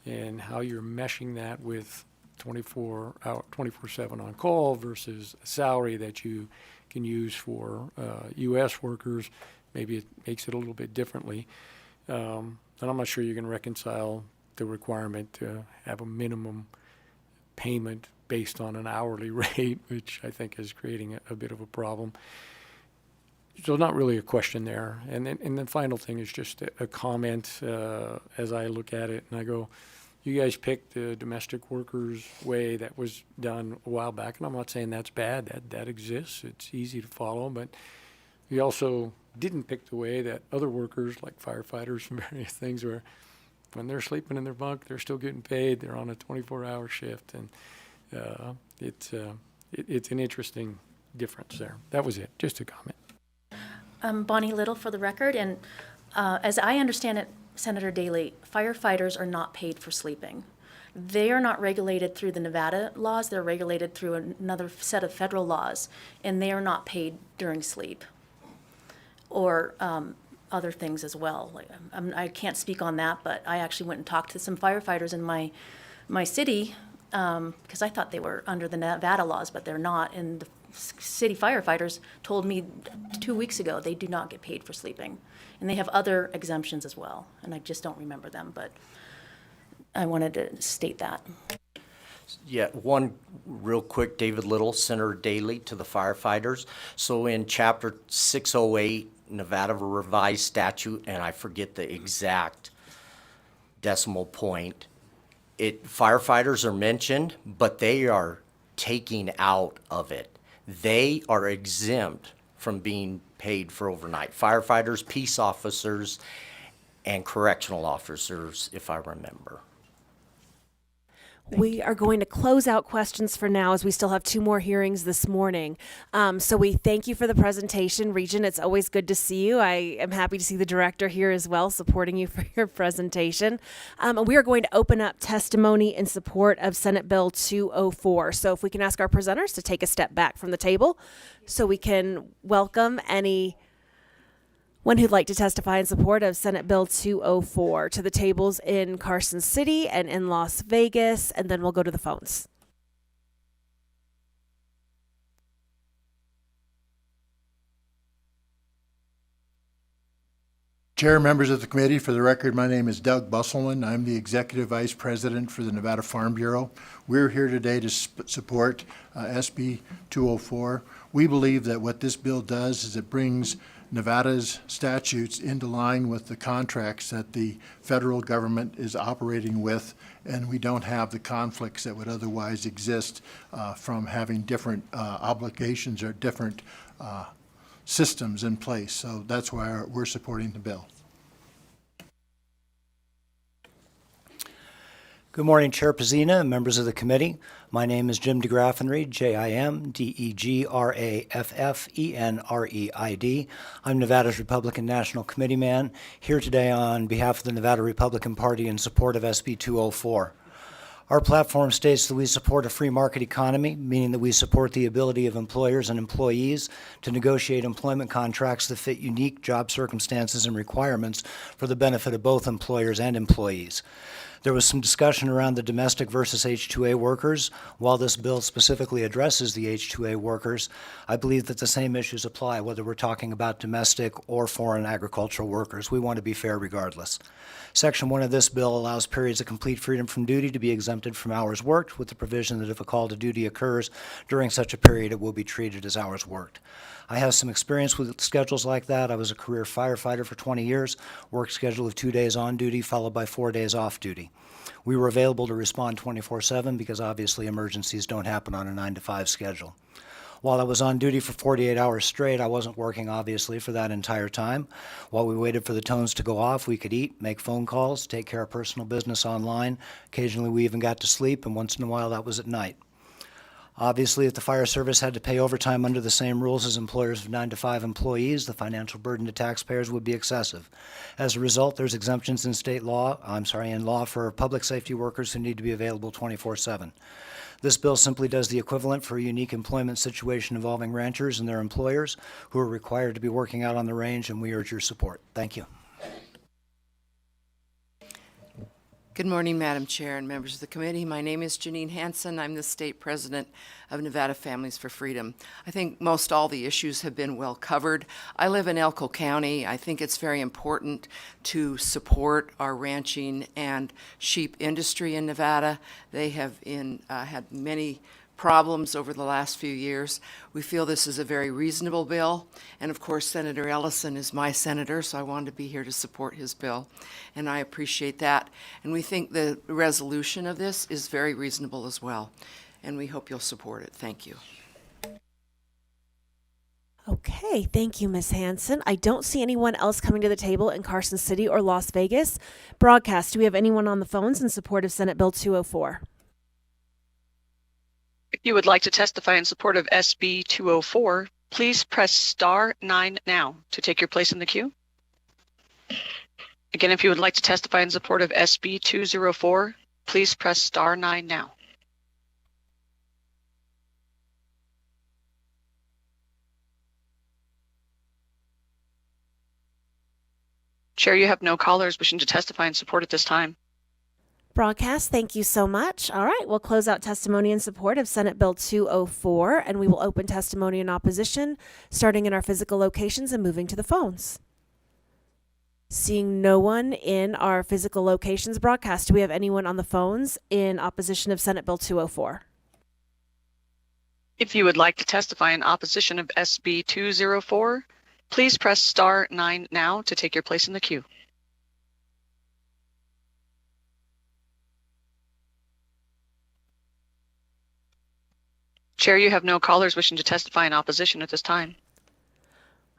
and how you're meshing that with 24/7 on call versus a salary that you can use for U.S. workers. Maybe it makes it a little bit differently. And I'm not sure you can reconcile the requirement to have a minimum payment based on an hourly rate, which I think is creating a bit of a problem. So not really a question there. And the final thing is just a comment as I look at it, and I go, you guys picked the domestic workers way that was done a while back, and I'm not saying that's bad. That exists. It's easy to follow, but we also didn't pick the way that other workers, like firefighters and various things, where when they're sleeping in their bunk, they're still getting paid. They're on a 24-hour shift, and it's an interesting difference there. That was it. Just a comment. Bonnie Little for the record, and as I understand it, Senator Daley, firefighters are not paid for sleeping. They are not regulated through the Nevada laws. They're regulated through another set of federal laws, and they are not paid during sleep or other things as well. I can't speak on that, but I actually went and talked to some firefighters in my city because I thought they were under the Nevada laws, but they're not. And the city firefighters told me 2 weeks ago they do not get paid for sleeping. And they have other exemptions as well, and I just don't remember them, but I wanted to state that. Yeah, one real quick, David Little, Senator Daley, to the firefighters. So in Chapter 608, Nevada Revised Statute, and I forget the exact decimal point, firefighters are mentioned, but they are taking out of it. They are exempt from being paid for overnight. Firefighters, peace officers, and correctional officers, if I remember. We are going to close out questions for now, as we still have 2 more hearings this morning. So we thank you for the presentation, Regent. It's always good to see you. I am happy to see the director here as well, supporting you for your presentation. We are going to open up testimony in support of Senate Bill 204. So if we can ask our presenters to take a step back from the table so we can welcome anyone who'd like to testify in support of Senate Bill 204 to the tables in Carson City and in Las Vegas, and then we'll go to the phones. Chair, members of the committee, for the record, my name is Doug Busselman. I'm the Executive Vice President for the Nevada Farm Bureau. We're here today to support SB 204. We believe that what this bill does is it brings Nevada's statutes into line with the contracts that the federal government is operating with, and we don't have the conflicts that would otherwise exist from having different obligations or different systems in place. So that's why we're supporting the bill. Good morning, Chair Pazina and members of the committee. My name is Jim DeGraffenreid, Jimdegraffenreid. I'm Nevada's Republican National Committee man, here today on behalf of the Nevada Republican Party in support of SB 204. Our platform states that we support a free market economy, meaning that we support the ability of employers and employees to negotiate employment contracts that fit unique job circumstances and requirements for the benefit of both employers and employees. There was some discussion around the domestic versus H-2A workers. While this bill specifically addresses the H-2A workers, I believe that the same issues apply whether we're talking about domestic or foreign agricultural workers. We want to be fair regardless. Section 1 of this bill allows periods of complete freedom from duty to be exempted from hours worked, with the provision that if a call to duty occurs during such a period, it will be treated as hours worked. I have some experience with schedules like that. I was a career firefighter for 20 years, work schedule of 2 days on duty followed by 4 days off duty. We were available to respond 24/7 because obviously emergencies don't happen on a 9-to-5 schedule. While I was on duty for 48 hours straight, I wasn't working obviously for that entire time. While we waited for the tones to go off, we could eat, make phone calls, take care of personal business online. Occasionally we even got to sleep, and once in a while that was at night. Obviously, if the fire service had to pay overtime under the same rules as employers of 9-to-5 employees, the financial burden to taxpayers would be excessive. As a result, there's exemptions in in law for public safety workers who need to be available 24/7. This bill simply does the equivalent for a unique employment situation involving ranchers and their employers who are required to be working out on the range, and we urge your support. Thank you. Good morning, Madam Chair and members of the committee. My name is Janine Hansen. I'm the state president of Nevada Families for Freedom. I think most all the issues have been well covered. I live in Elko County. I think it's very important to support our ranching and sheep industry in Nevada. They have had many problems over the last few years. We feel this is a very reasonable bill, and of course Senator Ellison is my senator, so I wanted to be here to support his bill, and I appreciate that. And we think the resolution of this is very reasonable as well, and we hope you'll support it. Thank you. Okay, thank you, Ms. Hanson. I don't see anyone else coming to the table in Carson City or Las Vegas. Broadcast, do we have anyone on the phones in support of Senate Bill 204? If you would like to testify in support of SB 204, please press *9 now to take your place in the queue. Again, if you would like to testify in support of SB 204, please press *9 now. Chair, you have no callers wishing to testify in support at this time. Broadcast, thank you so much. All right, we'll close out testimony in support of Senate Bill 204, and we will open testimony in opposition, starting in our physical locations and moving to the phones. Seeing no one in our physical locations. Broadcast, do we have anyone on the phones in opposition of Senate Bill 204? If you would like to testify in opposition of SB 204, please press *9 now to take your place in the queue. Chair, you have no callers wishing to testify in opposition at this time.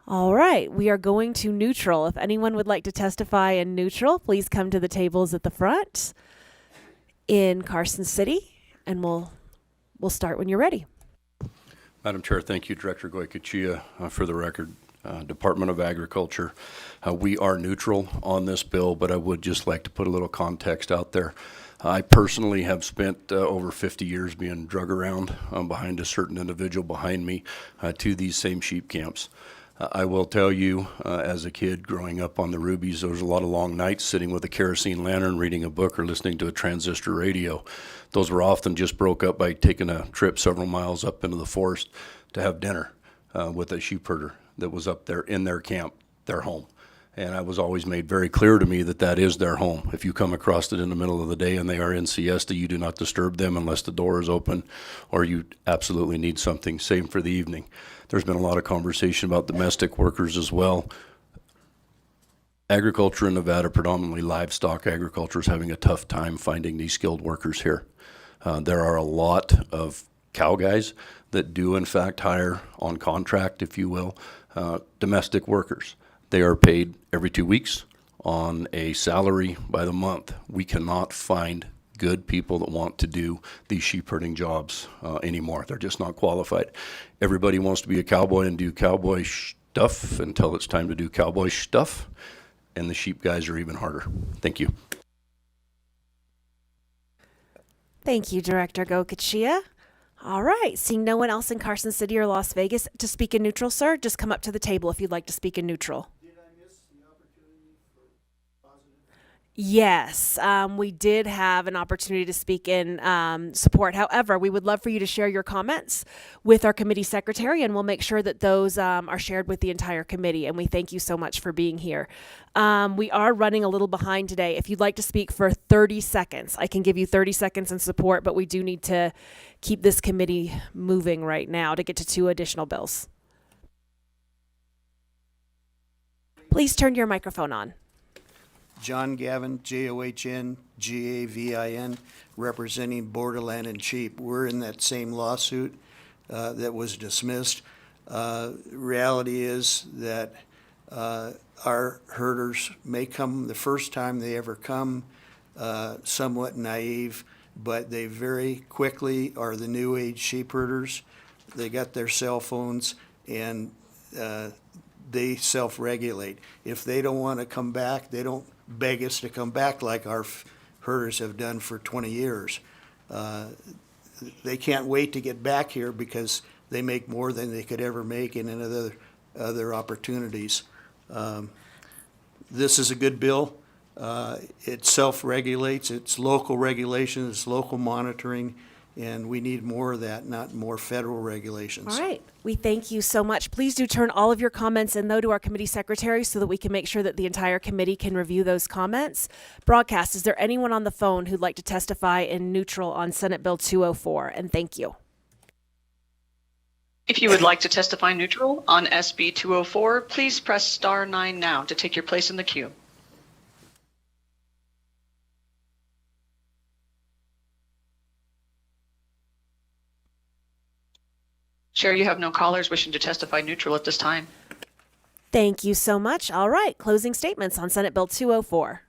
All right, we are going to neutral. If anyone would like to testify in neutral, please come to the tables at the front in Carson City, and we'll start when you're ready. Madam Chair, thank you, Director Goycochea. For the record, Department of Agriculture, we are neutral on this bill, but I would just like to put a little context out there. I personally have spent over 50 years being drug around behind a certain individual behind me to these same sheep camps. I will tell you, as a kid growing up on the Rubies, there was a lot of long nights sitting with a kerosene lantern, reading a book, or listening to a transistor radio. Those were often just broke up by taking a trip several miles up into the forest to have dinner with a sheep herder that was up there in their camp, their home. And I was always made very clear to me that that is their home. If you come across it in the middle of the day and they are in siesta, you do not disturb them unless the door is open or you absolutely need something. Same for the evening. There's been a lot of conversation about domestic workers as well. Agriculture in Nevada, predominantly livestock agriculture, is having a tough time finding these skilled workers here. There are a lot of cow guys that do in fact hire on contract, if you will, domestic workers. They are paid every 2 weeks on a salary by the month. We cannot find good people that want to do these sheep herding jobs anymore. They're just not qualified. Everybody wants to be a cowboy and do cowboy stuff until it's time to do cowboy stuff, and the sheep guys are even harder. Thank you. Thank you, Director Gokachia. All right, seeing no one else in Carson City or Las Vegas to speak in neutral, sir, just come up to the table if you'd like to speak in neutral. Yes, we did have an opportunity to speak in support. However, we would love for you to share your comments with our committee secretary, and we'll make sure that those are shared with the entire committee. And we thank you so much for being here. We are running a little behind today. If you'd like to speak for 30 seconds, I can give you 30 seconds in support, but we do need to keep this committee moving right now to get to 2 additional bills. Please turn your microphone on. John Gavin, John Gavin, representing Borderland and Sheep. We're in that same lawsuit that was dismissed. Reality is that our herders may come the first time they ever come, somewhat naive, but they very quickly are the new age sheep herders. They got their cell phones and they self-regulate. If they don't want to come back, they don't beg us to come back like our herders have done for 20 years. They can't wait to get back here because they make more than they could ever make in other opportunities. This is a good bill. It self-regulates, it's local regulation, it's local monitoring, and we need more of that, not more federal regulations. All right. We thank you so much. Please do turn all of your comments in, though, to our committee secretary so that we can make sure that the entire committee can review those comments. Broadcast, is there anyone on the phone who'd like to testify in neutral on Senate Bill 204? And thank you. If you would like to testify neutral on SB 204, please press star 9 now to take your place in the queue. Chair, you have no callers wishing to testify neutral at this time. Thank you so much. All right. Closing statements on Senate Bill 204.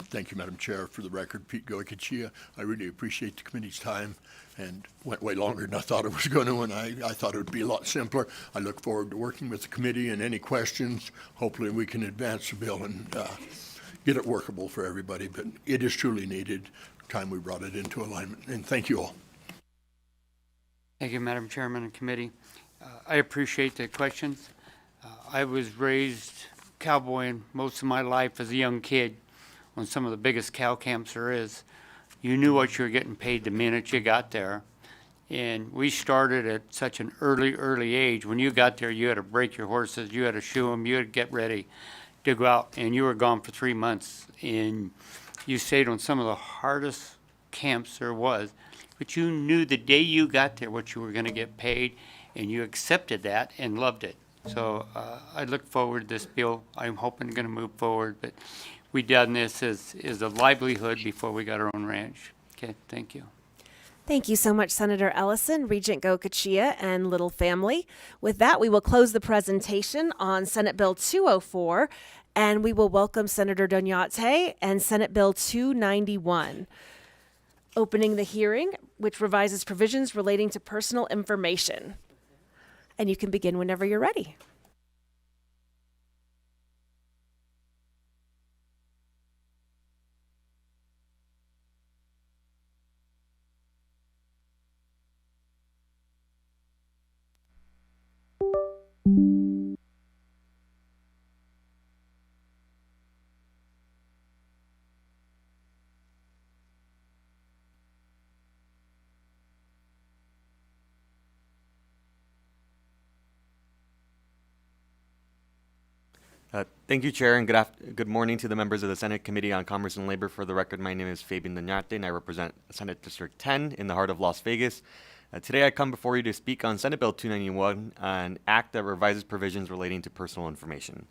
Thank you, Madam Chair. For the record, Pete Goikachia. I really appreciate the committee's time and went way longer than I thought it was going to, and I thought it would be a lot simpler. I look forward to working with the committee and any questions. Hopefully we can advance the bill and get it workable for everybody, but it is truly needed. Time we brought it into alignment, and thank you all. Thank you, Madam Chairman and committee. I appreciate the questions. I was raised cowboying most of my life as a young kid on some of the biggest cow camps there is. You knew what you were getting paid the minute you got there. And we started at such an early age. When you got there, you had to break your horses, you had to shoe them, you had to get ready to go out, and you were gone for 3 months. And you stayed on some of the hardest camps there was. But you knew the day you got there what you were going to get paid, and you accepted that and loved it. So I look forward to this bill. I'm hoping going to move forward, but we done this as a livelihood before we got our own ranch. Okay, thank you. Thank you so much, Senator Ellison, Regent Gokachia, and Little Family. With that, we will close the presentation on Senate Bill 204, and we will welcome Senator Dunyate and Senate Bill 291. Opening the hearing, which revises provisions relating to personal information. And you can begin whenever you're ready. Thank you, Chair, and good morning to the members of the Senate Committee on Commerce and Labor. For the record, my name is Fabian Dunyate, and I represent Senate District 10 in the heart of Las Vegas. Today, I come before you to speak on Senate Bill 291, an act that revises provisions relating to personal information.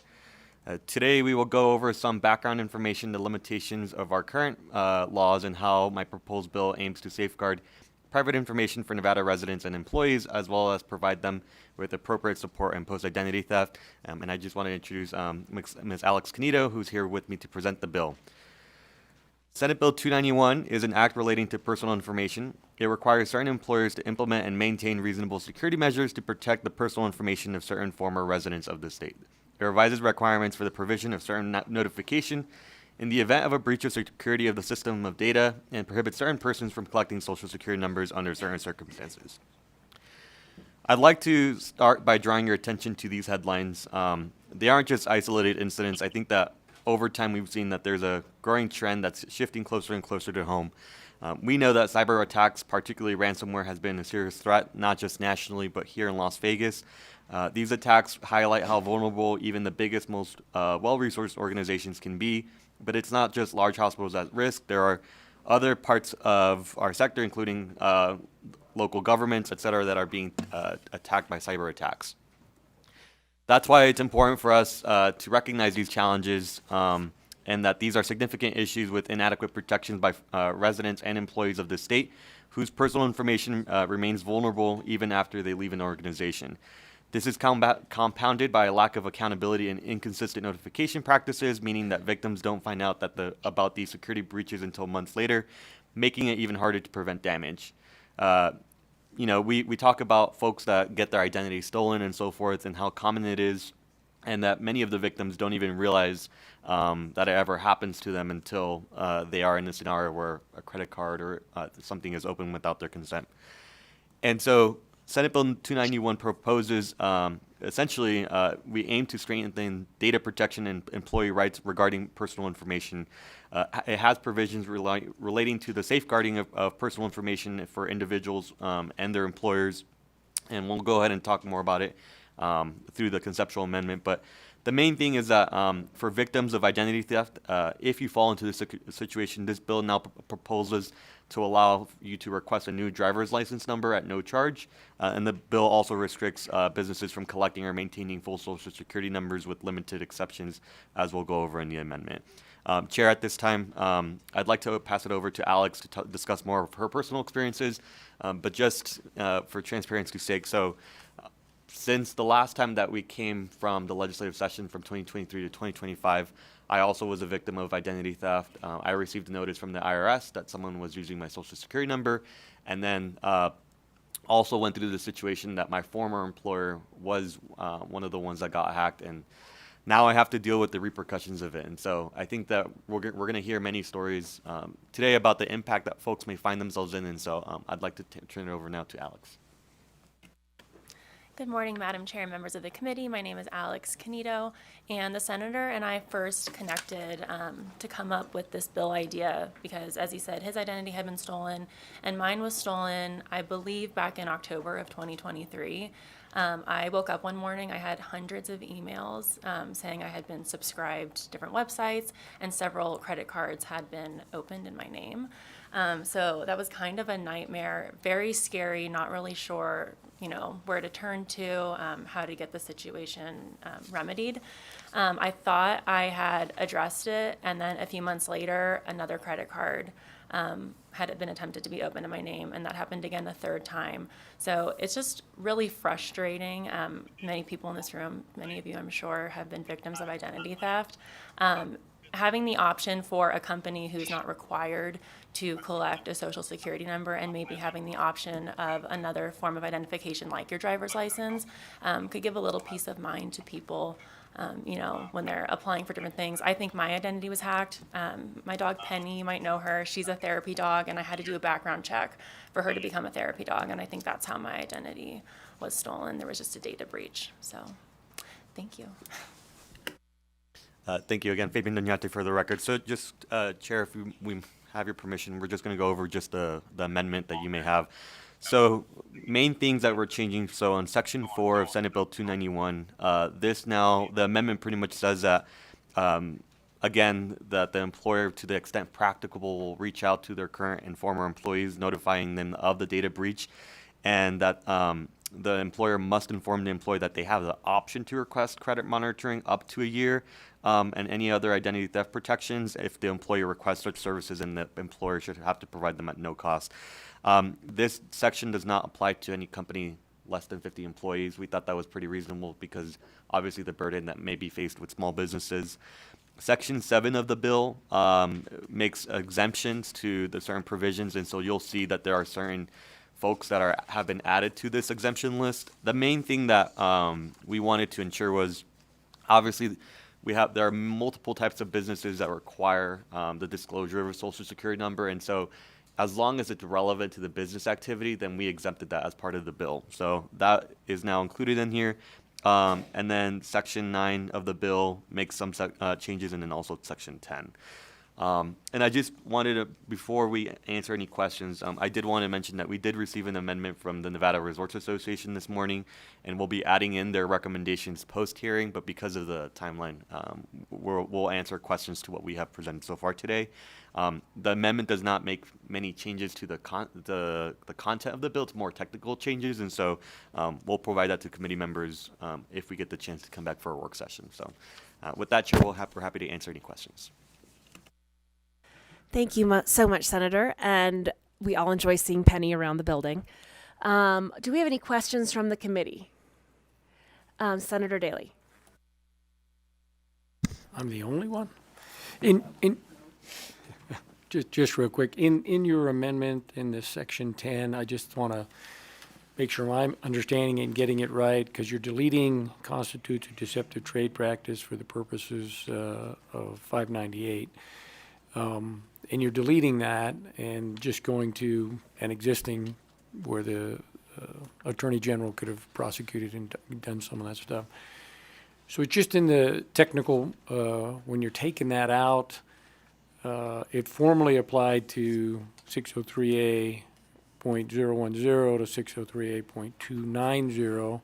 Today, we will go over some background information, the limitations of our current laws, and how my proposed bill aims to safeguard private information for Nevada residents and employees, as well as provide them with appropriate support and post-identity theft. And I just want to introduce Ms. Alex Canedo, who's here with me to present the bill. Senate Bill 291 is an act relating to personal information. It requires certain employers to implement and maintain reasonable security measures to protect the personal information of certain former residents of the state. It revises requirements for the provision of certain notification in the event of a breach of security of the system of data and prohibits certain persons from collecting social security numbers under certain circumstances. I'd like to start by drawing your attention to these headlines. They aren't just isolated incidents. I think that over time we've seen that there's a growing trend that's shifting closer and closer to home. We know that cyber attacks, particularly ransomware, has been a serious threat, not just nationally, but here in Las Vegas. These attacks highlight how vulnerable even the biggest, most well-resourced organizations can be. But it's not just large hospitals at risk. There are other parts of our sector, including local governments, et cetera, that are being attacked by cyber attacks. That's why it's important for us to recognize these challenges and that these are significant issues with inadequate protections by residents and employees of the state whose personal information remains vulnerable even after they leave an organization. This is compounded by a lack of accountability and inconsistent notification practices, meaning that victims don't find out about these security breaches until months later, making it even harder to prevent damage. We talk about folks that get their identity stolen and so forth and how common it is, and that many of the victims don't even realize that it ever happens to them until they are in a scenario where a credit card or something is opened without their consent. And so Senate Bill 291 proposes, essentially, we aim to strengthen data protection and employee rights regarding personal information. It has provisions relating to the safeguarding of personal information for individuals and their employers, and we'll go ahead and talk more about it through the conceptual amendment. But the main thing is that for victims of identity theft, if you fall into this situation, this bill now proposes to allow you to request a new driver's license number at no charge. And the bill also restricts businesses from collecting or maintaining full social security numbers with limited exceptions, as we'll go over in the amendment. Chair, at this time, I'd like to pass it over to Alex to discuss more of her personal experiences, but just for transparency's sake, since the last time that we came from the legislative session from 2023 to 2025, I also was a victim of identity theft. I received a notice from the IRS that someone was using my social security number, and then also went through the situation that my former employer was one of the ones that got hacked, and now I have to deal with the repercussions of it. And so I think that we're going to hear many stories today about the impact that folks may find themselves in, and so I'd like to turn it over now to Alex. Good morning, Madam Chair and members of the committee. My name is Alex Canito, and the senator and I first connected to come up with this bill idea because, as he said, his identity had been stolen and mine was stolen, I believe, back in October of 2023. I woke up one morning, I had hundreds of emails saying I had been subscribed to different websites and several credit cards had been opened in my name. So that was kind of a nightmare, very scary, not really sure where to turn to, how to get the situation remedied. I thought I had addressed it, and then a few months later, another credit card had been attempted to be opened in my name, and that happened again a third time. So it's just really frustrating. Many people in this room, many of you I'm sure, have been victims of identity theft. Having the option for a company who's not required to collect a social security number and maybe having the option of another form of identification like your driver's license could give a little peace of mind to people when they're applying for different things. I think my identity was hacked. My dog Penny, you might know her, she's a therapy dog, and I had to do a background check for her to become a therapy dog, and I think that's how my identity was stolen. There was just a data breach. So thank you. Thank you again, Fabian Duñate, for the record. So just, Chair, if we have your permission, we're just going to go over just the amendment that you may have. So main things that we're changing. So on Section 4 of Senate Bill 291, the amendment pretty much says that, again, that the employer, to the extent practicable, will reach out to their current and former employees, notifying them of the data breach, and that the employer must inform the employee that they have the option to request credit monitoring up to a year, and any other identity theft protections if the employee requests such services, and the employer should have to provide them at no cost. This section does not apply to any company less than 50 employees. We thought that was pretty reasonable because obviously the burden that may be faced with small businesses. Section 7 of the bill makes exemptions to the certain provisions, and so you'll see that there are certain folks that have been added to this exemption list. The main thing that we wanted to ensure was, obviously, there are multiple types of businesses that require the disclosure of a social security number, and so as long as it's relevant to the business activity, then we exempted that as part of the bill. So that is now included in here. And then Section 9 of the bill makes some changes, and then also Section 10. And I just wanted to, before we answer any questions, I did want to mention that we did receive an amendment from the Nevada Resorts Association this morning, and we'll be adding in their recommendations post-hearing, but because of the timeline, we'll answer questions to what we have presented so far today. The amendment does not make many changes to the content of the bill. It's more technical changes, and so we'll provide that to committee members if we get the chance to come back for a work session. So with that, Chair, we're happy to answer any questions. Thank you so much, Senator, and we all enjoy seeing Penny around the building. Do we have any questions from the committee? Senator Daly. I'm the only one? Just real quick, in your amendment in this Section 10, I just want to make sure I'm understanding and getting it right, because you're deleting constitutes a deceptive trade practice for the purposes of 598. And you're deleting that and just going to an existing where the Attorney General could have prosecuted and done some of that stuff. So it's just in the technical, when you're taking that out, it formally applied to 603A.010 to 603A.290.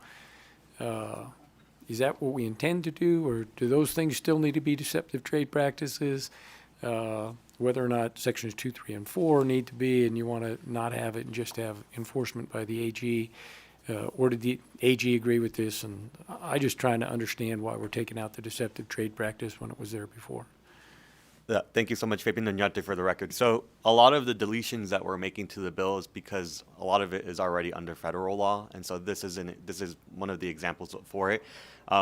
Is that what we intend to do, or do those things still need to be deceptive trade practices? Whether or not sections 2, 3, and 4 need to be, and you want to not have it and just have enforcement by the AG, or did the AG agree with this? And I just trying to understand why we're taking out the deceptive trade practice when it was there before. Thank you so much, Fabian Doñate, for the record. So a lot of the deletions that we're making to the bill is because a lot of it is already under federal law, and so this is one of the examples for it.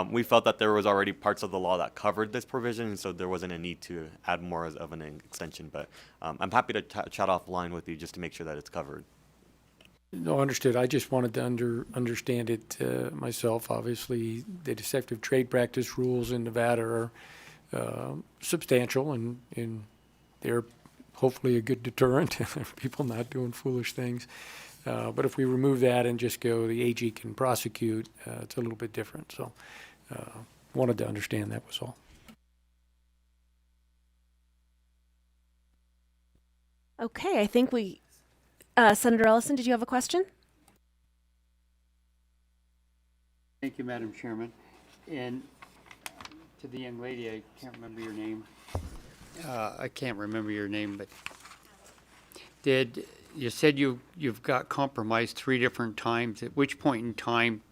We felt that there was already parts of the law that covered this provision, and so there wasn't a need to add more of an extension. But I'm happy to chat offline with you just to make sure that it's covered. No, understood. I just wanted to understand it myself. Obviously, the deceptive trade practice rules in Nevada are substantial, and they're hopefully a good deterrent of people not doing foolish things. But if we remove that and just go, the AG can prosecute, it's a little bit different. So wanted to understand that was all. Okay, I think Senator Ellison, did you have a question? Thank you, Madam Chairman. And to the young lady, I can't remember your name. But you said you've got compromised 3 different times. At which point in time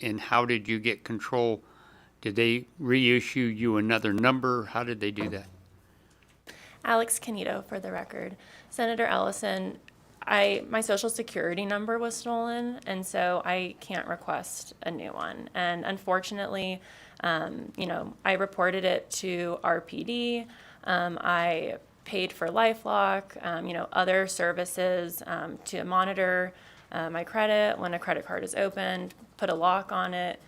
and how did you get control? Did they reissue you another number? How did they do that? Alex Canito, for the record. Senator Ellison, my social security number was stolen, and so I can't request a new one. And unfortunately, I reported it to RPD. I paid for LifeLock, other services to monitor my credit when a credit card is opened, put a lock on it.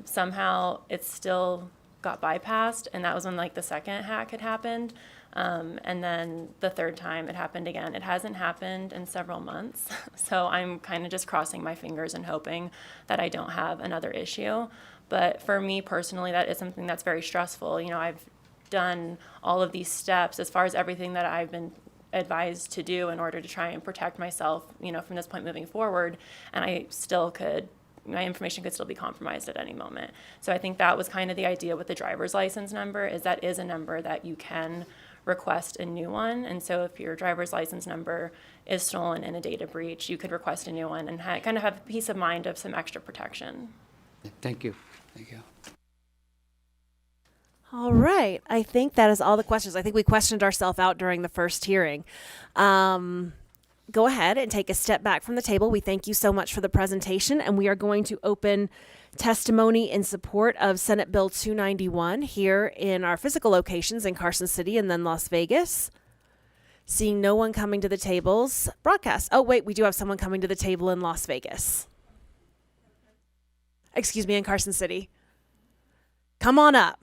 Somehow it still got bypassed, and that was when the second hack had happened. And then the third time it happened again. It hasn't happened in several months, so I'm kind of just crossing my fingers and hoping that I don't have another issue. But for me personally, that is something that's very stressful. I've done all of these steps as far as everything that I've been advised to do in order to try and protect myself, from this point moving forward, and my information could still be compromised at any moment. So I think that was kind of the idea with the driver's license number, is that is a number that you can request a new one. And so if your driver's license number is stolen in a data breach, you could request a new one and kind of have peace of mind of some extra protection. Thank you. Thank you. All right. I think that is all the questions. I think we questioned ourselves out during the first hearing. go ahead and take a step back from the table. We thank you so much for the presentation, and we are going to open testimony in support of Senate Bill 291 here in our physical locations in Carson City and then Las Vegas. Seeing no one coming to the tables, broadcast. Oh, wait, we do have someone coming to the table in Las Vegas. Excuse me, in Carson City. Come on up.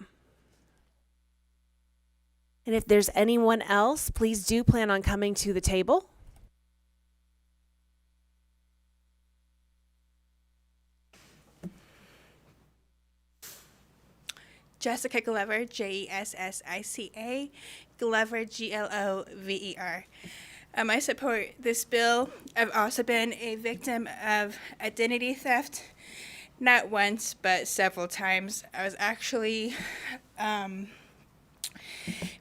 And if there's anyone else, please do plan on coming to the table. Jessica Glover, Jessica, Glover, Glover. I support this bill. I've also been a victim of identity theft, not once, but several times. I was actually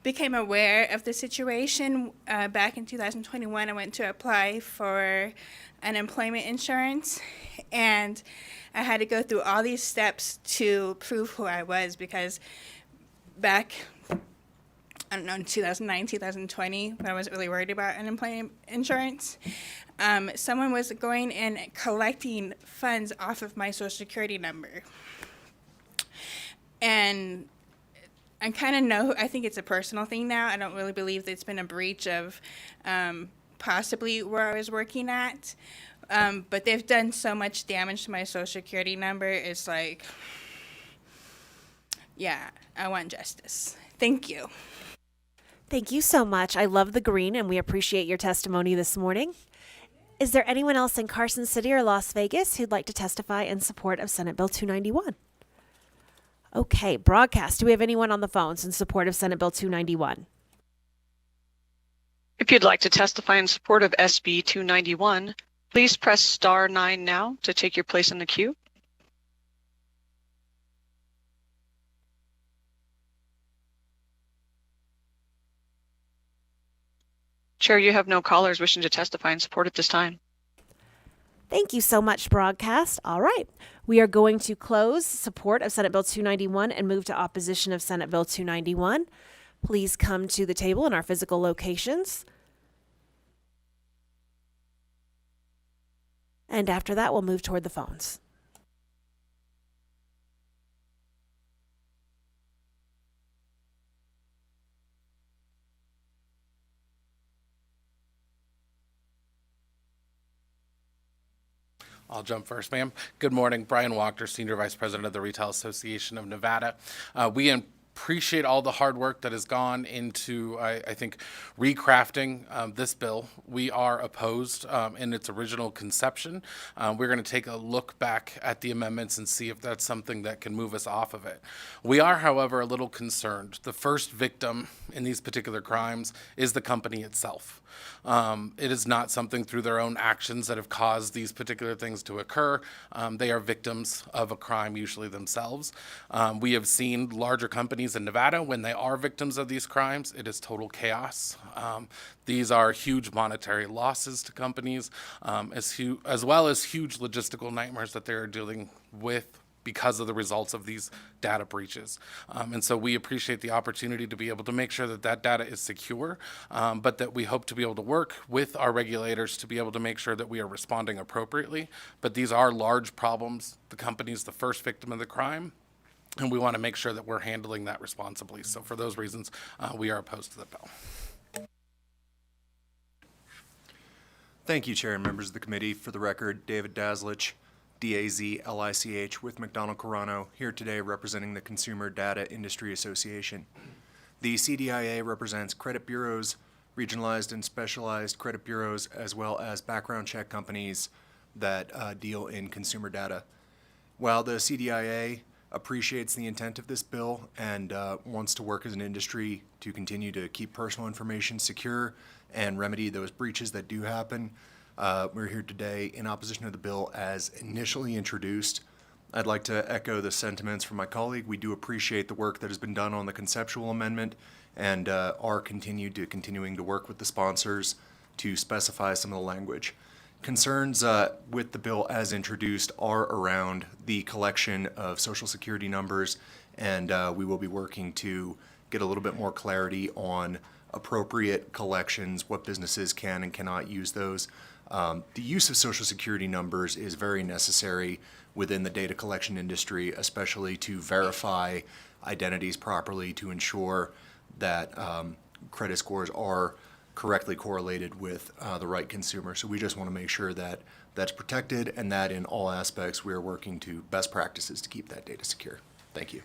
became aware of the situation back in 2021. I went to apply for unemployment insurance, and I had to go through all these steps to prove who I was, because back, I don't know, in 2009, 2020, when I wasn't really worried about unemployment insurance, someone was going and collecting funds off of my Social Security number. And I kind of know, I think it's a personal thing now. I don't really believe that it's been a breach of possibly where I was working at. But they've done so much damage to my Social Security number. It's like, yeah, I want justice. Thank you. Thank you so much. I love the green, and we appreciate your testimony this morning. Is there anyone else in Carson City or Las Vegas who'd like to testify in support of Senate Bill 291? Okay, broadcast. Do we have anyone on the phones in support of Senate Bill 291? If you'd like to testify in support of SB 291, please press star 9 now to take your place in the queue. Chair, you have no callers wishing to testify in support at this time. Thank you so much, broadcast. All right. We are going to close support of Senate Bill 291 and move to opposition of Senate Bill 291. Please come to the table in our physical locations. And after that, we'll move toward the phones. I'll jump first, ma'am. Good morning. Brian Wachter, Senior Vice President of the Retail Association of Nevada. We appreciate all the hard work that has gone into, I think, recrafting this bill. We are opposed in its original conception. We're going to take a look back at the amendments and see if that's something that can move us off of it. We are, however, a little concerned. The first victim in these particular crimes is the company itself. It is not something through their own actions that have caused these particular things to occur. They are victims of a crime, usually themselves. We have seen larger companies in Nevada, when they are victims of these crimes, it is total chaos. These are huge monetary losses to companies, as well as huge logistical nightmares that they are dealing with because of the results of these data breaches. And so we appreciate the opportunity to be able to make sure that that data is secure, but that we hope to be able to work with our regulators to be able to make sure that we are responding appropriately. But these are large problems. The company is the first victim of the crime, and we want to make sure that we're handling that responsibly. So for those reasons, we are opposed to the bill. Thank you, Chair and members of the committee. For the record, David Daslich, D-A-Z-L-I-C-H, with McDonald Carano, here today representing the Consumer Data Industry Association. The CDIA represents credit bureaus, regionalized and specialized credit bureaus, as well as background check companies that deal in consumer data. While the CDIA appreciates the intent of this bill and wants to work as an industry to continue to keep personal information secure and remedy those breaches that do happen, we're here today in opposition to the bill as initially introduced. I'd like to echo the sentiments from my colleague. We do appreciate the work that has been done on the conceptual amendment and are continuing to work with the sponsors to specify some of the language. Concerns with the bill as introduced are around the collection of Social Security numbers, and we will be working to get a little bit more clarity on appropriate collections, what businesses can and cannot use those. The use of Social Security numbers is very necessary within the data collection industry, especially to verify identities properly to ensure that credit scores are correctly correlated with the right consumer. So we just want to make sure that that's protected and that in all aspects we are working to best practices to keep that data secure. Thank you.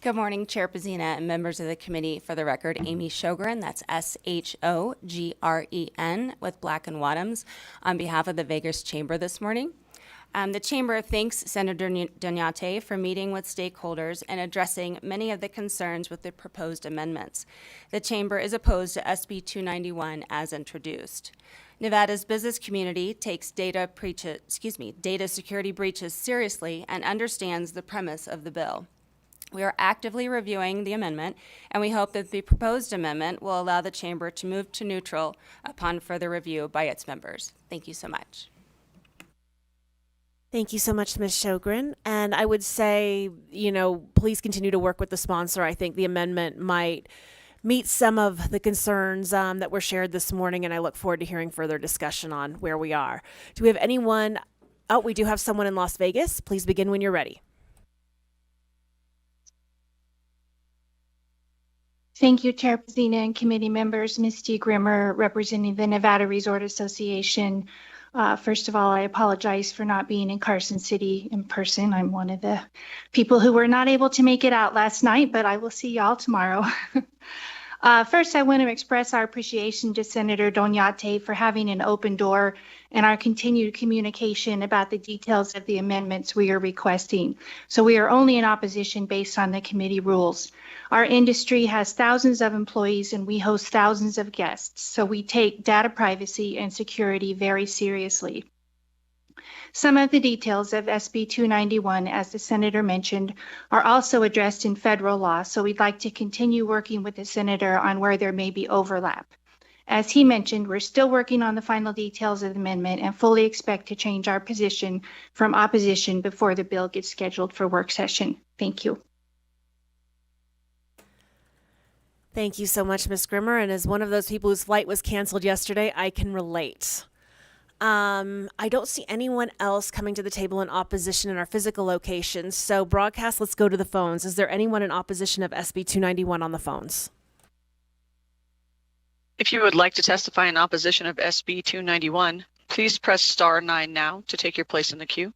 Good morning, Chair Pazina and members of the committee. For the record, Amy Shogren, that's S-H-O-G-R-E-N, with Black and Wadhams, on behalf of the Vegas Chamber this morning. The Chamber thanks Senator Doñate for meeting with stakeholders and addressing many of the concerns with the proposed amendments. The Chamber is opposed to SB 291 as introduced. Nevada's business community takes data security breaches seriously and understands the premise of the bill. We are actively reviewing the amendment, and we hope that the proposed amendment will allow the Chamber to move to neutral upon further review by its members. Thank you so much. Thank you so much, Ms. Shogren. And I would say, please continue to work with the sponsor. I think the amendment might meet some of the concerns that were shared this morning, and I look forward to hearing further discussion on where we are. Do we have anyone? Oh, we do have someone in Las Vegas. Please begin when you're ready. Thank you, Chair Pazina and committee members. Misty Grimmer, representing the Nevada Resort Association. First of all, I apologize for not being in Carson City in person. I'm one of the people who were not able to make it out last night, but I will see y'all tomorrow. First, I want to express our appreciation to Senator Doñate for having an open door and our continued communication about the details of the amendments we are requesting. So we are only in opposition based on the committee rules. Our industry has thousands of employees and we host thousands of guests, so we take data privacy and security very seriously. Some of the details of SB 291, as the Senator mentioned, are also addressed in federal law, so we'd like to continue working with the Senator on where there may be overlap. As he mentioned, we're still working on the final details of the amendment and fully expect to change our position from opposition before the bill gets scheduled for work session. Thank you. Thank you so much, Ms. Grimmer. And as one of those people whose flight was canceled yesterday, I can relate. I don't see anyone else coming to the table in opposition in our physical locations. So broadcast, let's go to the phones. Is there anyone in opposition of SB 291 on the phones? If you would like to testify in opposition of SB 291, please press star 9 now to take your place in the queue.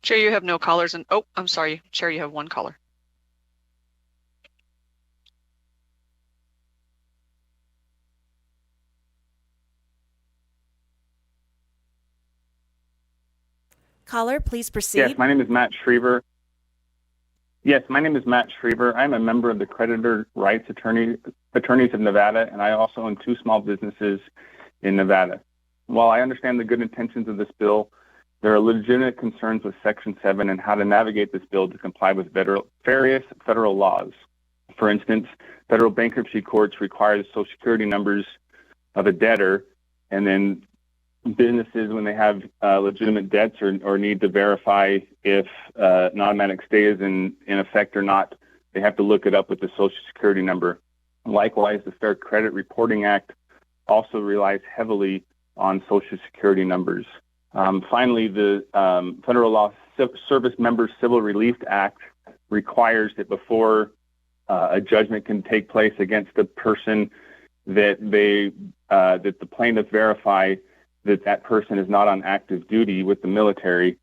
Chair, you have no callers, and oh, I'm sorry, Chair, you have one caller. Caller, please proceed. Yes, my name is Matt Schriever. I'm a member of the Creditor Rights Attorneys of Nevada, and I also own 2 small businesses in Nevada. While I understand the good intentions of this bill, there are legitimate concerns with Section 7 and how to navigate this bill to comply with various federal laws. For instance, federal bankruptcy courts require the Social Security numbers of a debtor, and then businesses, when they have legitimate debts or need to verify if an automatic stay is in effect or not, they have to look it up with the Social Security number. Likewise, the Fair Credit Reporting Act also relies heavily on Social Security numbers. Finally, the Federal Law Service Members Civil Relief Act requires that before a judgment can take place against the person, that the plaintiff verify that person is not on active duty with the military.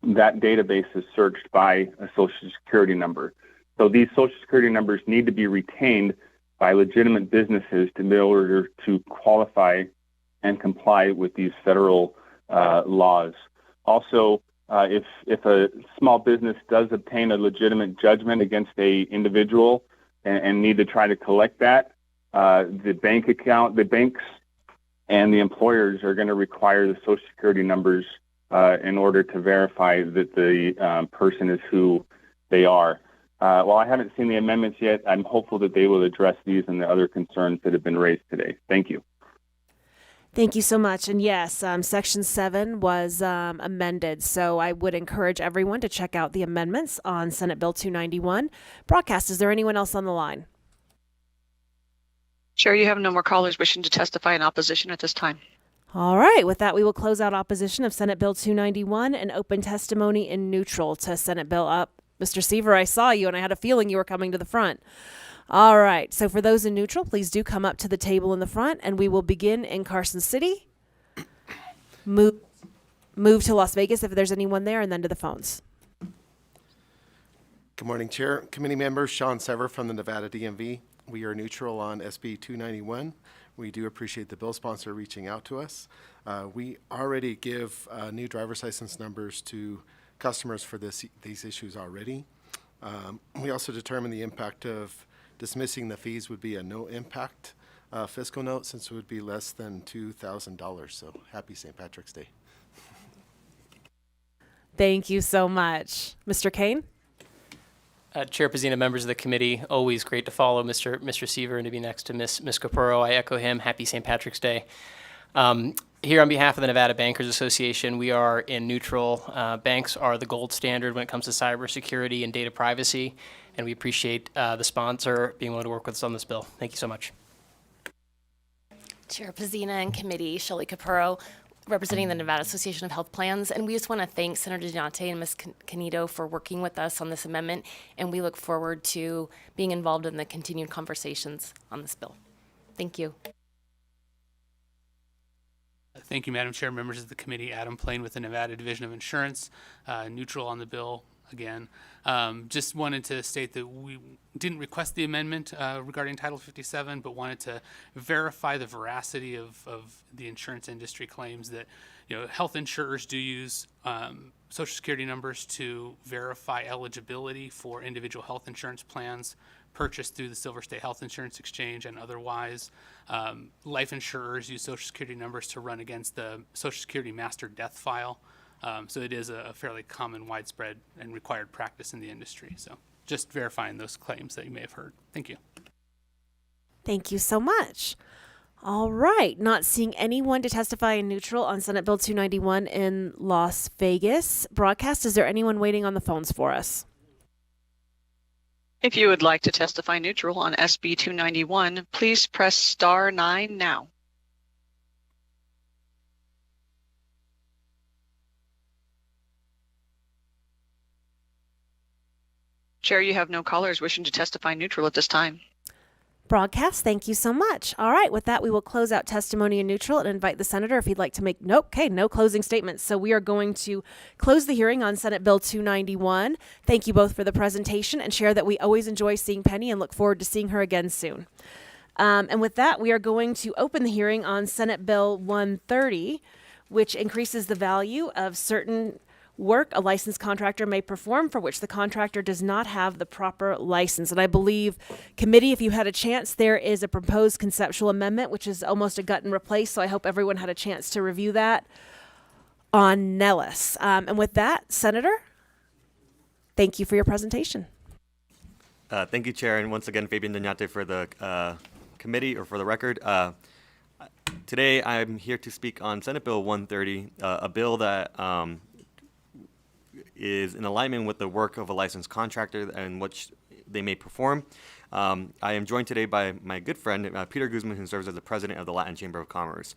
That database is searched by a Social Security number. So these Social Security numbers need to be retained by legitimate businesses to be able to qualify and comply with these federal laws. Also, if a small business does obtain a legitimate judgment against a individual and need to try to collect that, the banks and the employers are going to require the Social Security numbers in order to verify that the person is who they are. While I haven't seen the amendments yet, I'm hopeful that they will address these and the other concerns that have been raised today. Thank you. Thank you so much. And yes, Section 7 was amended, so I would encourage everyone to check out the amendments on Senate Bill 291. Broadcast, is there anyone else on the line? Chair, you have no more callers wishing to testify in opposition at this time. All right, with that, we will close out opposition of Senate Bill 291 and open testimony in neutral to Senate Bill up. Mr. Seaver, I saw you and I had a feeling you were coming to the front. All right, so for those in neutral, please do come up to the table in the front, and we will begin in Carson City. Move to Las Vegas if there's anyone there, and then to the phones. Good morning, Chair. Committee members, Sean Sever from the Nevada DMV. We are neutral on SB 291. We do appreciate the bill sponsor reaching out to us. We already give new driver's license numbers to customers for these issues already. We also determined the impact of dismissing the fees would be a no impact fiscal note since it would be less than $2,000. So happy St. Patrick's Day. Thank you so much. Mr. Kane? Chair Pazina, members of the committee, always great to follow Mr. Seaver and to be next to Ms. Capurro. I echo him. Happy St. Patrick's Day. Here on behalf of the Nevada Bankers Association, we are in neutral. Banks are the gold standard when it comes to cybersecurity and data privacy, and we appreciate the sponsor being willing to work with us on this bill. Thank you so much. Chair Pazina and committee, Shelley Capurro, representing the Nevada Association of Health Plans, and we just want to thank Senator Doñate and Ms. Canito for working with us on this amendment, and we look forward to being involved in the continued conversations on this bill. Thank you. Thank you, Madam Chair, members of the committee. Adam Plain with the Nevada Division of Insurance, neutral on the bill again. Just wanted to state that we didn't request the amendment regarding Title 57, but wanted to verify the veracity of the insurance industry claims that, health insurers do use Social Security numbers to verify eligibility for individual health insurance plans purchased through the Silver State Health Insurance Exchange and otherwise. Life insurers use Social Security numbers to run against the Social Security master death file. So it is a fairly common, widespread, and required practice in the industry. So just verifying those claims that you may have heard. Thank you. Thank you so much. All right, not seeing anyone to testify in neutral on Senate Bill 291 in Las Vegas. Broadcast, is there anyone waiting on the phones for us? If you would like to testify neutral on SB 291, please press star 9 now. Chair, you have no callers wishing to testify neutral at this time. Broadcast, thank you so much. All right, with that, we will close out testimony in neutral and invite the senator if he'd like to make, no closing statements. So we are going to close the hearing on Senate Bill 291. Thank you both for the presentation and share that we always enjoy seeing Penny and look forward to seeing her again soon. And with that, we are going to open the hearing on Senate Bill 130, which increases the value of certain work a licensed contractor may perform for which the contractor does not have the proper license. And I believe, committee, if you had a chance, there is a proposed conceptual amendment, which is almost a gut and replace. So I hope everyone had a chance to review that on Nellis. And with that, Senator, thank you for your presentation. Thank you, Chair. And once again, Fabian Doñate for the committee, or for the record. Today, I'm here to speak on Senate Bill 130, a bill that is in alignment with the work of a licensed contractor and which they may perform. I am joined today by my good friend, Peter Guzman, who serves as the president of the Latin Chamber of Commerce.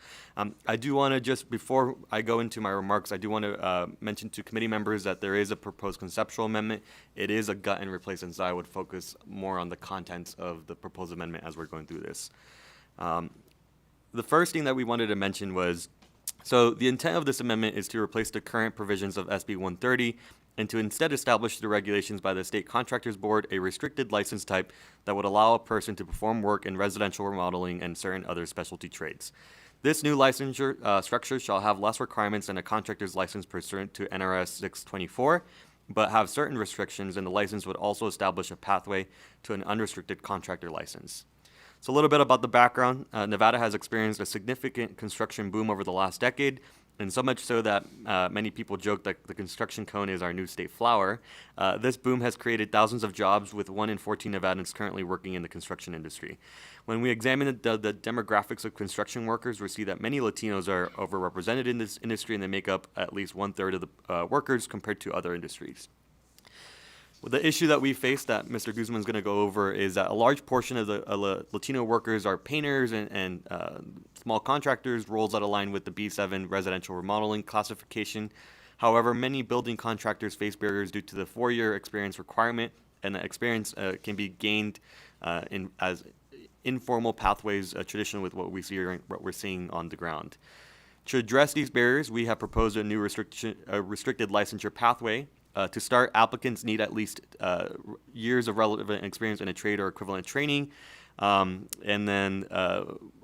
I do want to just, before I go into my remarks, I do want to mention to committee members that there is a proposed conceptual amendment. It is a gut and replace, and so I would focus more on the contents of the proposed amendment as we're going through this. The first thing that we wanted to mention was, so the intent of this amendment is to replace the current provisions of SB 130 and to instead establish the regulations by the State Contractors Board a restricted license type that would allow a person to perform work in residential remodeling and certain other specialty trades. This new licensure structure shall have less requirements than a contractor's license pursuant to NRS 624, but have certain restrictions, and the license would also establish a pathway to an unrestricted contractor license. So a little bit about the background. Nevada has experienced a significant construction boom over the last decade, And so much so that many people joke that the construction cone is our new state flower. This boom has created thousands of jobs, with 1 in 14 Nevadans currently working in the construction industry. When we examine the demographics of construction workers, we see that many Latinos are overrepresented in this industry, and they make up at least 1/3 of the workers compared to other industries. Well, the issue that we face that Mr. Guzman is going to go over is that a large portion of the Latino workers are painters and small contractors, roles that align with the B7 residential remodeling classification. However, many building contractors face barriers due to the 4-year experience requirement, and the experience can be gained as informal pathways, traditional with what we're seeing on the ground. To address these barriers, we have proposed a new restricted licensure pathway. To start, applicants need at least years of relevant experience in a trade or equivalent training. And then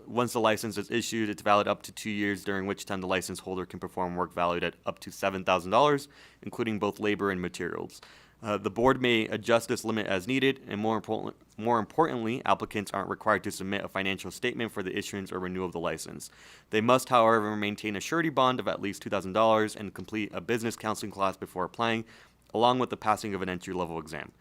once the license is issued, it's valid up to 2 years, during which time the license holder can perform work valued at up to $7,000, including both labor and materials. The board may adjust this limit as needed, and more importantly, applicants aren't required to submit a financial statement for the issuance or renewal of the license. They must, however, maintain a surety bond of at least $2,000 and complete a business counseling class before applying, along with the passing of an entry-level exam.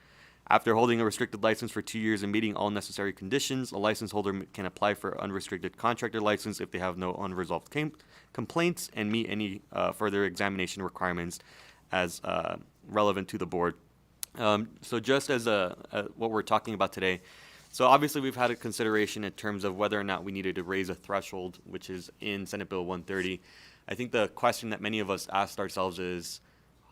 After holding a restricted license for 2 years and meeting all necessary conditions, a license holder can apply for an unrestricted contractor license if they have no unresolved complaints and meet any further examination requirements as relevant to the board. So just as what we're talking about today, so obviously we've had a consideration in terms of whether or not we needed to raise a threshold, which is in Senate Bill 130. I think the question that many of us asked ourselves is,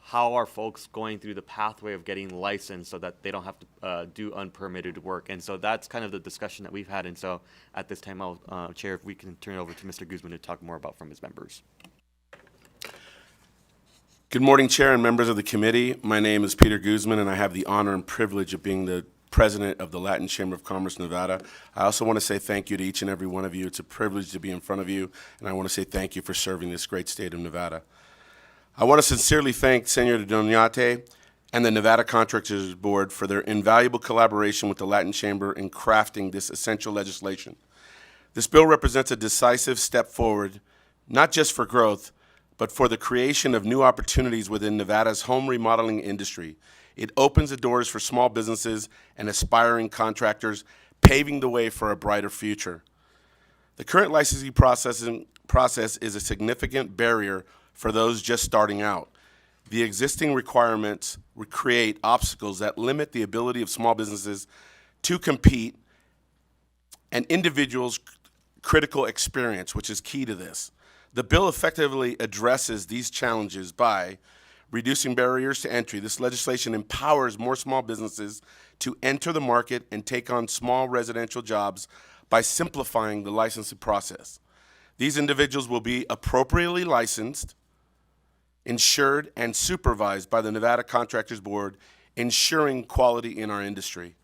how are folks going through the pathway of getting licensed so that they don't have to do unpermitted work? And so that's kind of the discussion that we've had. And so at this time, I'll, Chair, if we can turn it over to Mr. Guzman to talk more about from his members. Good morning, Chair and members of the committee. My name is Peter Guzman, and I have the honor and privilege of being the president of the Latin Chamber of Commerce, Nevada. I also want to say thank you to each and every one of you. It's a privilege to be in front of you, and I want to say thank you for serving this great state of Nevada. I want to sincerely thank Senator Doñate and the Nevada Contractors Board for their invaluable collaboration with the Latin Chamber in crafting this essential legislation. This bill represents a decisive step forward, not just for growth, but for the creation of new opportunities within Nevada's home remodeling industry. It opens the doors for small businesses and aspiring contractors, paving the way for a brighter future. The current licensing process is a significant barrier for those just starting out. The existing requirements would create obstacles that limit the ability of small businesses to compete and individuals' critical experience, which is key to this. The bill effectively addresses these challenges by reducing barriers to entry. This legislation empowers more small businesses to enter the market and take on small residential jobs by simplifying the licensing process. These individuals will be appropriately licensed, insured, and supervised by the Nevada Contractors Board, ensuring quality in our industry.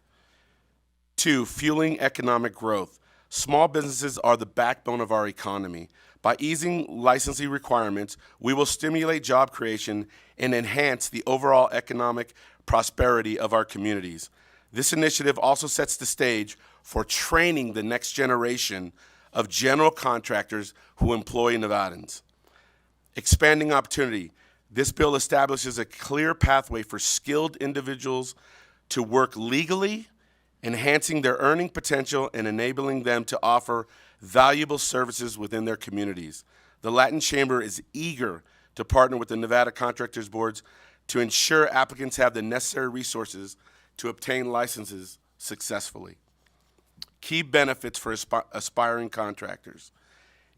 2, fueling economic growth. Small businesses are the backbone of our economy. By easing licensing requirements, we will stimulate job creation and enhance the overall economic prosperity of our communities. This initiative also sets the stage for training the next generation of general contractors who employ Nevadans. Expanding opportunity. This bill establishes a clear pathway for skilled individuals to work legally, enhancing their earning potential and enabling them to offer valuable services within their communities. The Latin Chamber is eager to partner with the Nevada Contractors Boards to ensure applicants have the necessary resources to obtain licenses successfully. Key benefits for aspiring contractors.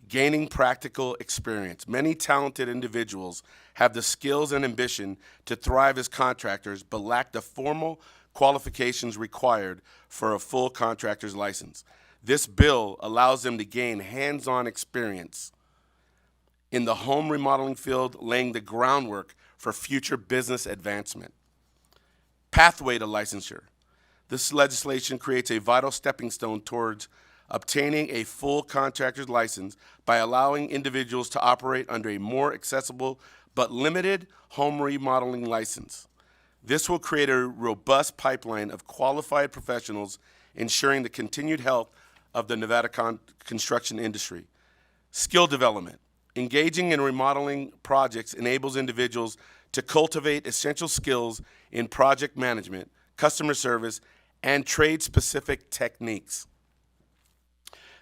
Gaining practical experience. Many talented individuals have the skills and ambition to thrive as contractors, but lack the formal qualifications required for a full contractor's license. This bill allows them to gain hands-on experience in the home remodeling field, laying the groundwork for future business advancement. Pathway to licensure. This legislation creates a vital stepping stone towards obtaining a full contractor's license by allowing individuals to operate under a more accessible but limited home remodeling license. This will create a robust pipeline of qualified professionals, ensuring the continued health of the Nevada construction industry. Skill development. Engaging in remodeling projects enables individuals to cultivate essential skills in project management, customer service, and trade-specific techniques.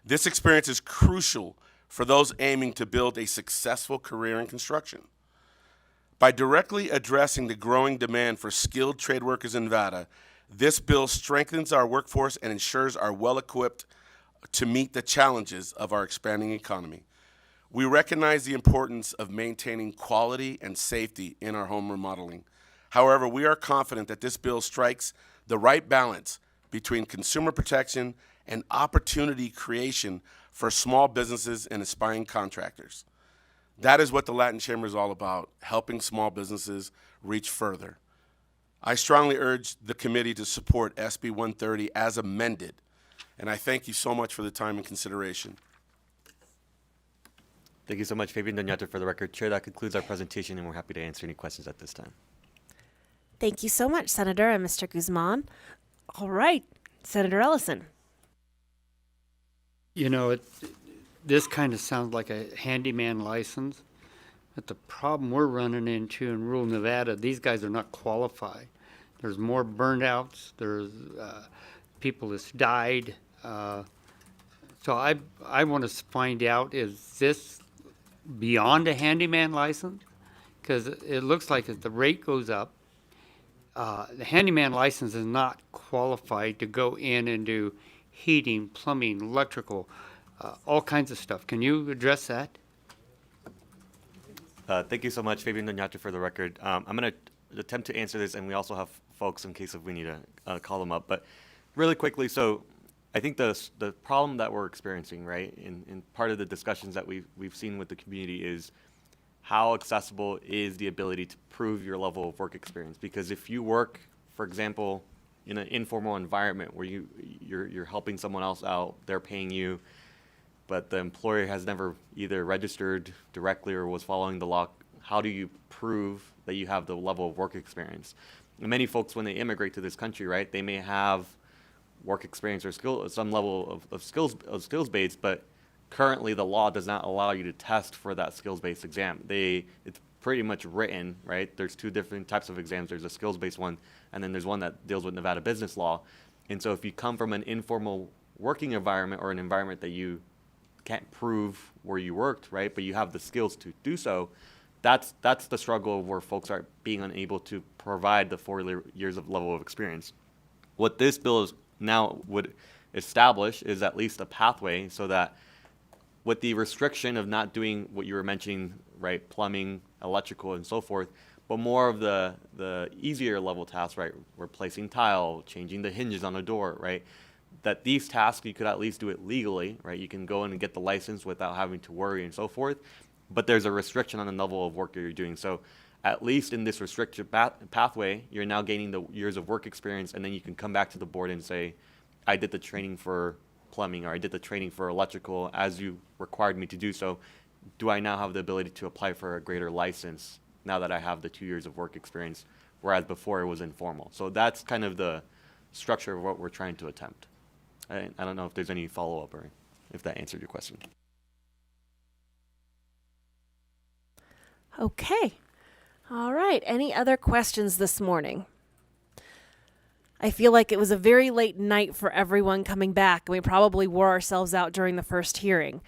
This experience is crucial for those aiming to build a successful career in construction. By directly addressing the growing demand for skilled trade workers in Nevada, this bill strengthens our workforce and ensures are well-equipped to meet the challenges of our expanding economy. We recognize the importance of maintaining quality and safety in our home remodeling. However, we are confident that this bill strikes the right balance between consumer protection and opportunity creation for small businesses and aspiring contractors. That is what the Latin Chamber is all about, helping small businesses reach further. I strongly urge the committee to support SB 130 as amended, and I thank you so much for the time and consideration. Thank you so much, Fabian Doñate. For the record, Chair, that concludes our presentation, and we're happy to answer any questions at this time. Thank you so much, Senator and Mr. Guzman. All right, Senator Ellison. You know, this kind of sounds like a handyman license, but the problem we're running into in rural Nevada, these guys are not qualified. There's more burnouts. There's people that's died. So I want to find out, is this beyond a handyman license? Because it looks like as the rate goes up, the handyman license is not qualified to go in and do heating, plumbing, electrical, all kinds of stuff. Can you address that? Thank you so much, Fabian Doñate, for the record. I'm going to attempt to answer this, and we also have folks in case if we need to call them up. But really quickly, so I think the problem that we're experiencing, right, and part of the discussions that we've seen with the community is how accessible is the ability to prove your level of work experience. Because if you work, for example, in an informal environment where you're helping someone else out, they're paying you, but the employer has never either registered directly or was following the law, how do you prove that you have the level of work experience? And many folks, when they immigrate to this country, right, they may have work experience or some level of skills based, but currently the law does not allow you to test for that skills based exam. It's pretty much written, right? There's two different types of exams. There's a skills based one, and then there's one that deals with Nevada business law. And so if you come from an informal working environment or an environment that you can't prove where you worked, right, but you have the skills to do so, that's the struggle where folks are being unable to provide the 4 years of level of experience. What this bill is now would establish is at least a pathway so that with the restriction of not doing what you were mentioning, right, plumbing, electrical, and so forth, but more of the easier level tasks, right, replacing tile, changing the hinges on a door, right, that these tasks you could at least do it legally, right, you can go in and get the license without having to worry and so forth, but there's a restriction on the level of work that you're doing. So at least in this restricted pathway, you're now gaining the years of work experience, and then you can come back to the board and say, I did the training for plumbing, or I did the training for electrical as you required me to do so. Do I now have the ability to apply for a greater license now that I have the 2 years of work experience, whereas before it was informal? So that's kind of the structure of what we're trying to attempt. I don't know if there's any follow-up or if that answered your question. Okay. All right. Any other questions this morning? I feel like it was a very late night for everyone coming back, and we probably wore ourselves out during the first hearing.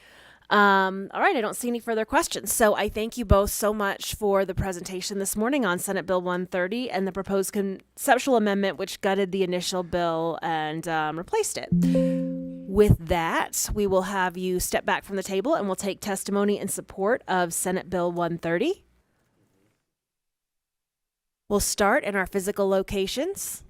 All right, I don't see any further questions. So I thank you both so much for the presentation this morning on Senate Bill 130 and the proposed conceptual amendment, which gutted the initial bill and replaced it. With that, we will have you step back from the table and we'll take testimony in support of Senate Bill 130. We'll start in our physical locations.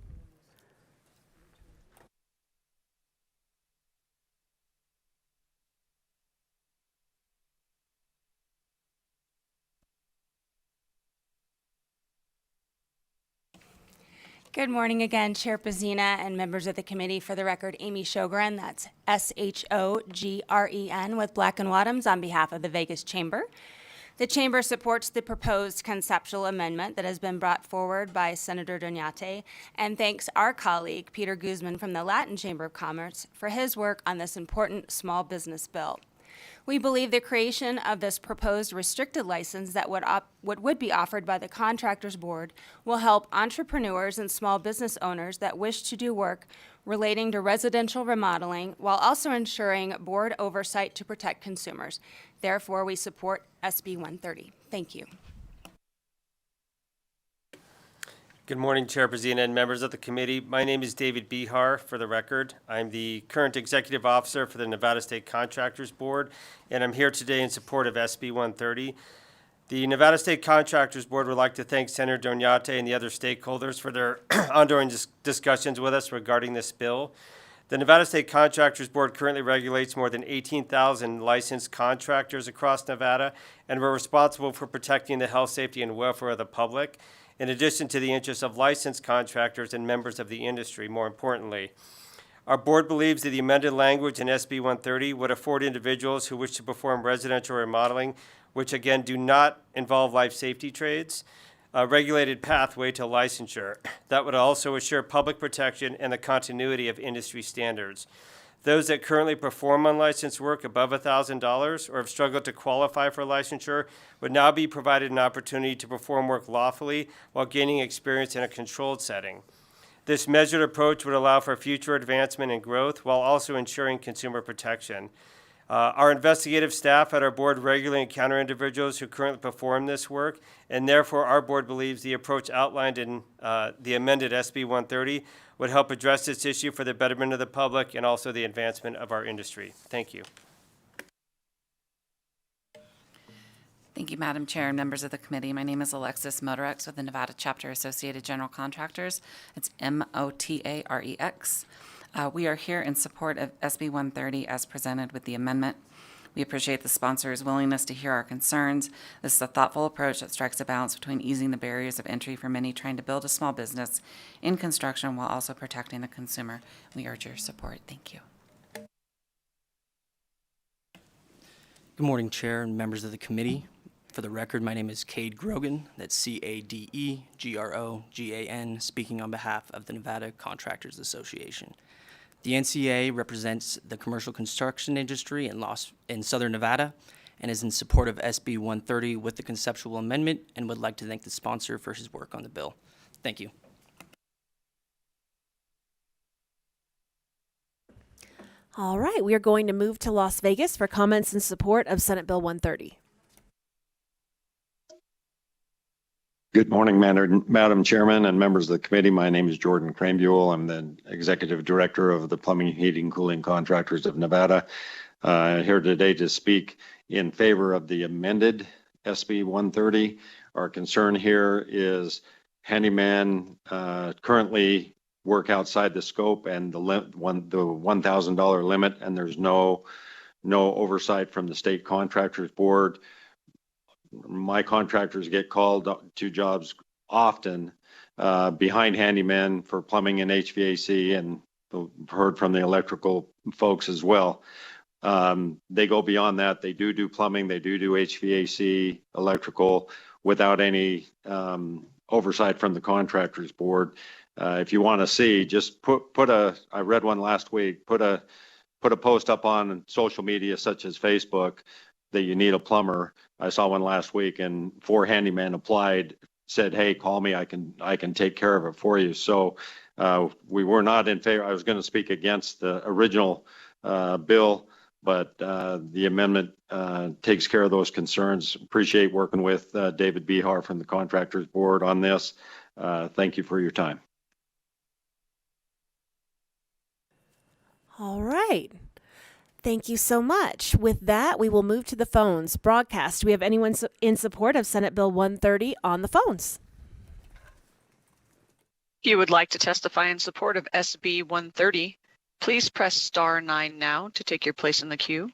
Good morning again, Chair Pazina and members of the committee. For the record, Amy Shogren, that's S-H-O-G-R-E-N with Black & Wadhams on behalf of the Vegas Chamber. The Chamber supports the proposed conceptual amendment that has been brought forward by Senator Doñate and thanks our colleague, Peter Guzman from the Latin Chamber of Commerce, for his work on this important small business bill. We believe the creation of this proposed restricted license that would be offered by the Contractors Board will help entrepreneurs and small business owners that wish to do work relating to residential remodeling while also ensuring board oversight to protect consumers. Therefore, we support SB 130. Thank you. Good morning, Chair Brazina and members of the committee. My name is David Bihar, for the record. I'm the current executive officer for the Nevada State Contractors Board, and I'm here today in support of SB 130. The Nevada State Contractors Board would like to thank Senator Doñate and the other stakeholders for their ongoing discussions with us regarding this bill. The Nevada State Contractors Board currently regulates more than 18,000 licensed contractors across Nevada, and we're responsible for protecting the health, safety, and welfare of the public, in addition to the interests of licensed contractors and members of the industry, more importantly. Our board believes that the amended language in SB 130 would afford individuals who wish to perform residential remodeling, which again do not involve life safety trades, a regulated pathway to licensure that would also assure public protection and the continuity of industry standards. Those that currently perform unlicensed work above $1,000 or have struggled to qualify for licensure would now be provided an opportunity to perform work lawfully while gaining experience in a controlled setting. This measured approach would allow for future advancement and growth while also ensuring consumer protection. Our investigative staff at our board regularly encounter individuals who currently perform this work, and therefore our board believes the approach outlined in the amended SB 130 would help address this issue for the betterment of the public and also the advancement of our industry. Thank you. Thank you, Madam Chair and members of the committee. My name is Alexis Motorex with the Nevada Chapter Associated General Contractors. It's MOTAREX. We are here in support of SB 130 as presented with the amendment. We appreciate the sponsor's willingness to hear our concerns. This is a thoughtful approach that strikes a balance between easing the barriers of entry for many trying to build a small business in construction while also protecting the consumer. We urge your support. Thank you. Good morning, Chair and members of the committee. For the record, my name is Cade Grogan. That's CADEGROGAN, speaking on behalf of the Nevada Contractors Association. The NCA represents the commercial construction industry in Southern Nevada and is in support of SB 130 with the conceptual amendment and would like to thank the sponsor for his work on the bill. Thank you. All right, we are going to move to Las Vegas for comments in support of Senate Bill 130. Good morning, Madam Chairman and members of the committee. My name is Jordan Cranebuell. I'm the Executive Director of the Plumbing, Heating, Cooling Contractors of Nevada. Here today to speak in favor of the amended SB 130. Our concern here is handyman currently work outside the scope and the $1,000 limit, and there's no oversight from the State Contractors Board. My contractors get called to jobs often behind handymen for plumbing and HVAC, and heard from the electrical folks as well. They go beyond that. They do plumbing, they do HVAC, electrical, without any oversight from the Contractors Board. If you want to see, just I read one last week, put a post up on social media such as Facebook that you need a plumber. I saw one last week and 4 handymen applied, said, hey, call me, I can take care of it for you. So we were not in favor. I was going to speak against the original bill, but the amendment takes care of those concerns. Appreciate working with David Bihar from the Contractors Board on this. Thank you for your time. All right. Thank you so much. With that, we will move to the phones. Broadcast, do we have anyone in support of Senate Bill 130 on the phones? If you would like to testify in support of SB 130, please press star 9 now to take your place in the queue.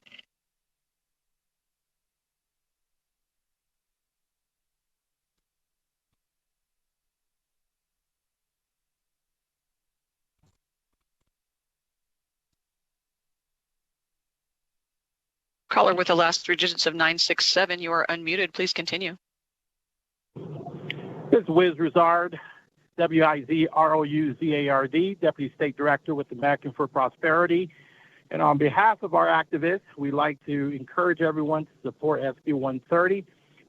Caller with the last 3 digits of 967, you are unmuted. Please continue. This is Wiz Rizard, WIZROUZARD, Deputy State Director with the American for Prosperity. And on behalf of our activists, we'd like to encourage everyone to support SB 130.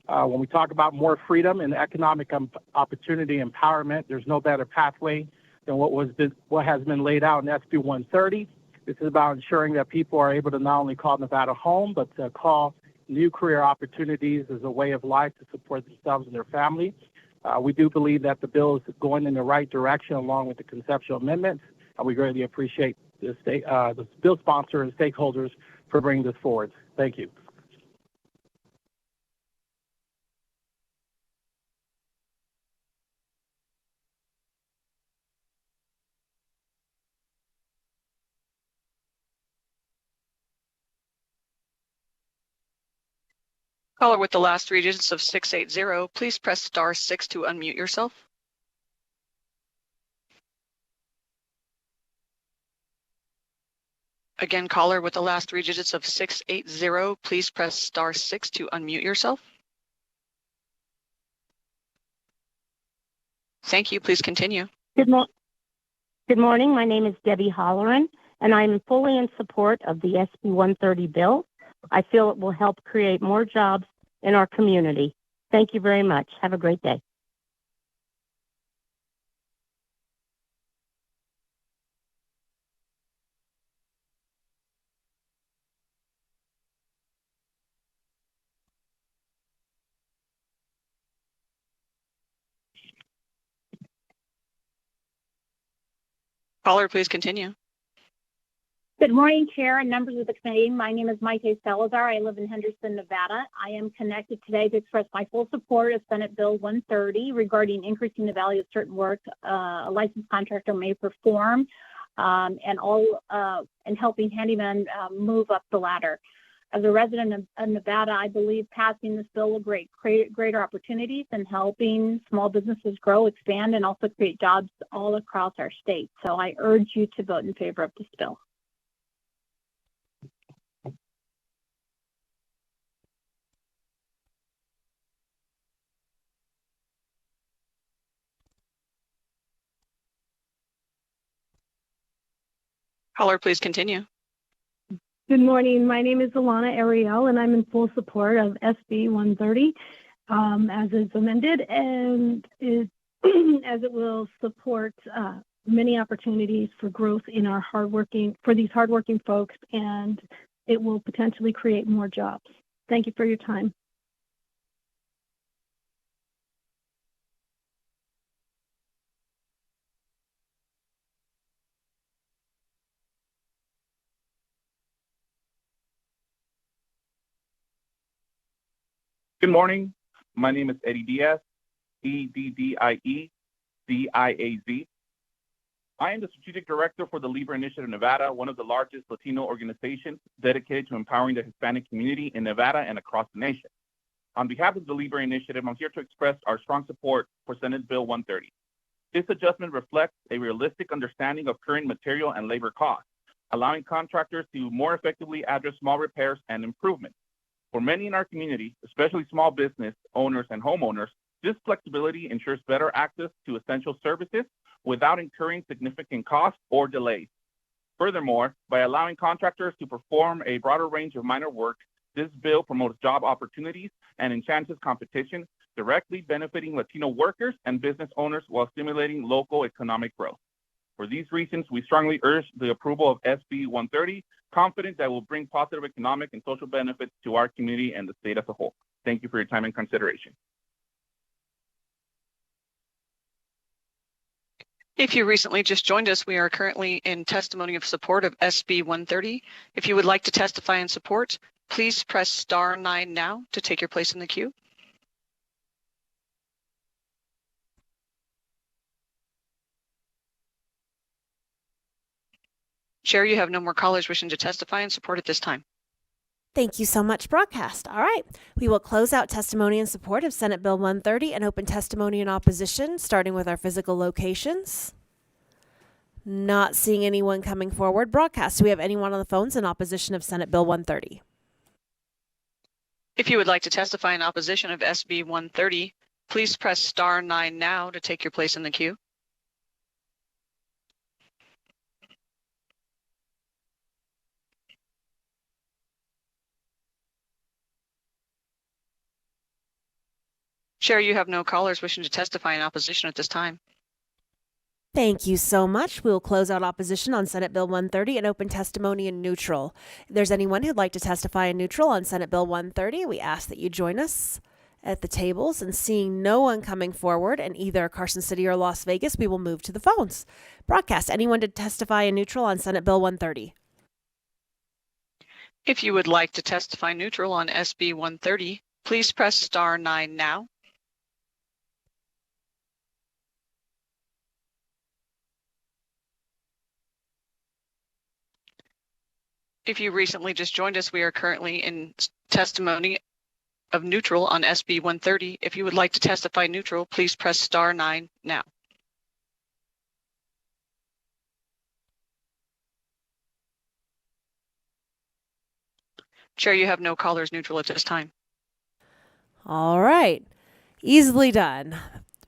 When we talk about more freedom and economic opportunity empowerment, there's no better pathway than what has been laid out in SB 130. This is about ensuring that people are able to not only call Nevada home, but to call new career opportunities as a way of life to support themselves and their family. We do believe that the bill is going in the right direction along with the conceptual amendments, and we greatly appreciate the bill sponsor and stakeholders for bringing this forward. Thank you. Caller with the last three digits of 680, please press star 6 to unmute yourself. Again, caller with the last three digits of 680, please press star 6 to unmute yourself. Thank you. Please continue. Good morning. My name is Debbie Holloran, and I'm fully in support of the SB 130 bill. I feel it will help create more jobs in our community. Thank you very much. Have a great day. Caller, please continue. Good morning, Chair and members of the committee. My name is Maite Salazar. I live in Henderson, Nevada. I am connected today to express my full support of Senate Bill 130 regarding increasing the value of certain work a licensed contractor may perform and helping handymen move up the ladder. As a resident of Nevada, I believe passing this bill will create greater opportunities in helping small businesses grow, expand, and also create jobs all across our state. So I urge you to vote in favor of this bill. Caller, please continue. Good morning. My name is Alana Ariel, and I'm in full support of SB 130 as it's amended, and as it will support many opportunities for growth in our these hardworking folks, and it will potentially create more jobs. Thank you for your time. Good morning. My name is Eddie Diaz, EDDIE-DIAZ. I am the Strategic Director for the Libre Initiative Nevada, one of the largest Latino organizations dedicated to empowering the Hispanic community in Nevada and across the nation. On behalf of the Libre Initiative, I'm here to express our strong support for Senate Bill 130. This adjustment reflects a realistic understanding of current material and labor costs, allowing contractors to more effectively address small repairs and improvements. For many in our community, especially small business owners and homeowners, this flexibility ensures better access to essential services without incurring significant costs or delays. Furthermore, by allowing contractors to perform a broader range of minor work, this bill promotes job opportunities and enhances competition, directly benefiting Latino workers and business owners while stimulating local economic growth. For these reasons, we strongly urge the approval of SB 130, confident that will bring positive economic and social benefits to our community and the state as a whole. Thank you for your time and consideration. If you recently just joined us, we are currently in testimony of support of SB 130. If you would like to testify in support, please press star 9 now to take your place in the queue. Chair, you have no more callers wishing to testify in support at this time. Thank you so much, broadcast. All right. We will close out testimony in support of Senate Bill 130 and open testimony in opposition, starting with our physical locations. Not seeing anyone coming forward. Broadcast, do we have anyone on the phones in opposition of Senate Bill 130? If you would like to testify in opposition of SB 130, please press star 9 now to take your place in the queue. Chair, you have no callers wishing to testify in opposition at this time. Thank you so much. We'll close out opposition on Senate Bill 130 and open testimony in neutral. If there's anyone who'd like to testify in neutral on Senate Bill 130, we ask that you join us at the tables. And seeing no one coming forward in either Carson City or Las Vegas, we will move to the phones. Broadcast, anyone to testify in neutral on Senate Bill 130? If you would like to testify neutral on SB 130, please press star 9 now. If you recently just joined us, we are currently in testimony of neutral on SB 130. If you would like to testify neutral, please press star 9 now. Chair, you have no callers neutral at this time. All right. Easily done.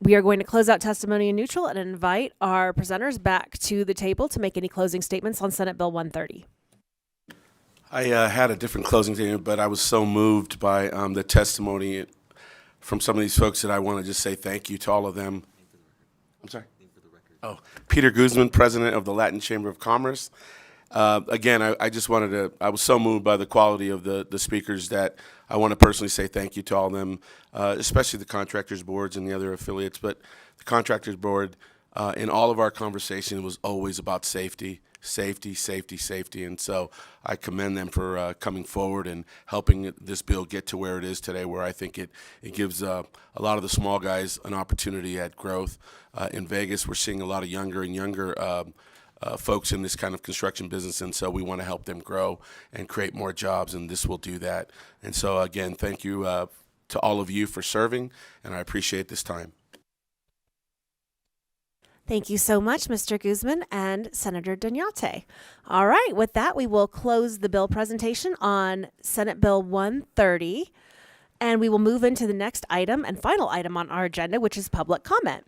We are going to close out testimony in neutral and invite our presenters back to the table to make any closing statements on Senate Bill 130. I had a different closing statement, but I was so moved by the testimony from some of these folks that I want to just say thank you to all of them. I'm sorry? Oh, Peter Guzman, president of the Latin Chamber of Commerce. Again, I just wanted to, I was so moved by the quality of the speakers that I want to personally say thank you to all of them, especially the contractors boards and the other affiliates. But the contractors board, in all of our conversation, was always about safety. And so I commend them for coming forward and helping this bill get to where it is today, where I think it gives a lot of the small guys an opportunity at growth. In Vegas, we're seeing a lot of younger and younger folks in this kind of construction business, and so we want to help them grow and create more jobs, and this will do that. And so, again, thank you to all of you for serving, and I appreciate this time. Thank you so much, Mr. Guzman and Senator Dunyate. All right, with that, we will close the bill presentation on Senate Bill 130, and we will move into the next item and final item on our agenda, which is public comment.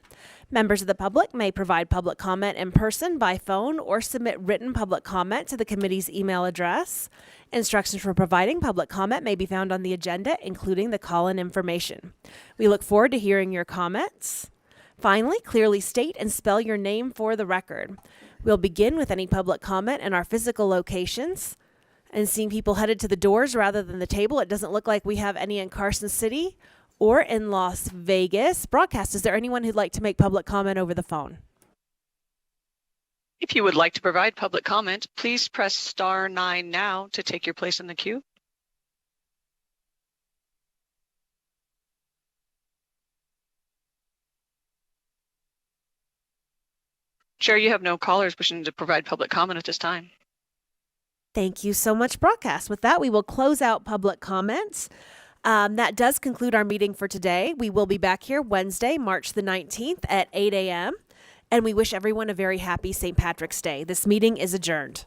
Members of the public may provide public comment in person, by phone, or submit written public comment to the committee's email address. Instructions for providing public comment may be found on the agenda, including the call-in information. We look forward to hearing your comments. Finally, clearly state and spell your name for the record. We'll begin with any public comment in our physical locations. And seeing people headed to the doors rather than the table, it doesn't look like we have any in Carson City or in Las Vegas. Broadcast, is there anyone who'd like to make public comment over the phone? If you would like to provide public comment, please press star 9 now to take your place in the queue. Chair, you have no callers wishing to provide public comment at this time. Thank you so much, Broadcast. With that, we will close out public comments. That does conclude our meeting for today. We will be back here Wednesday, March the 19th at 8 a.m. And we wish everyone a very happy St. Patrick's Day. This meeting is adjourned.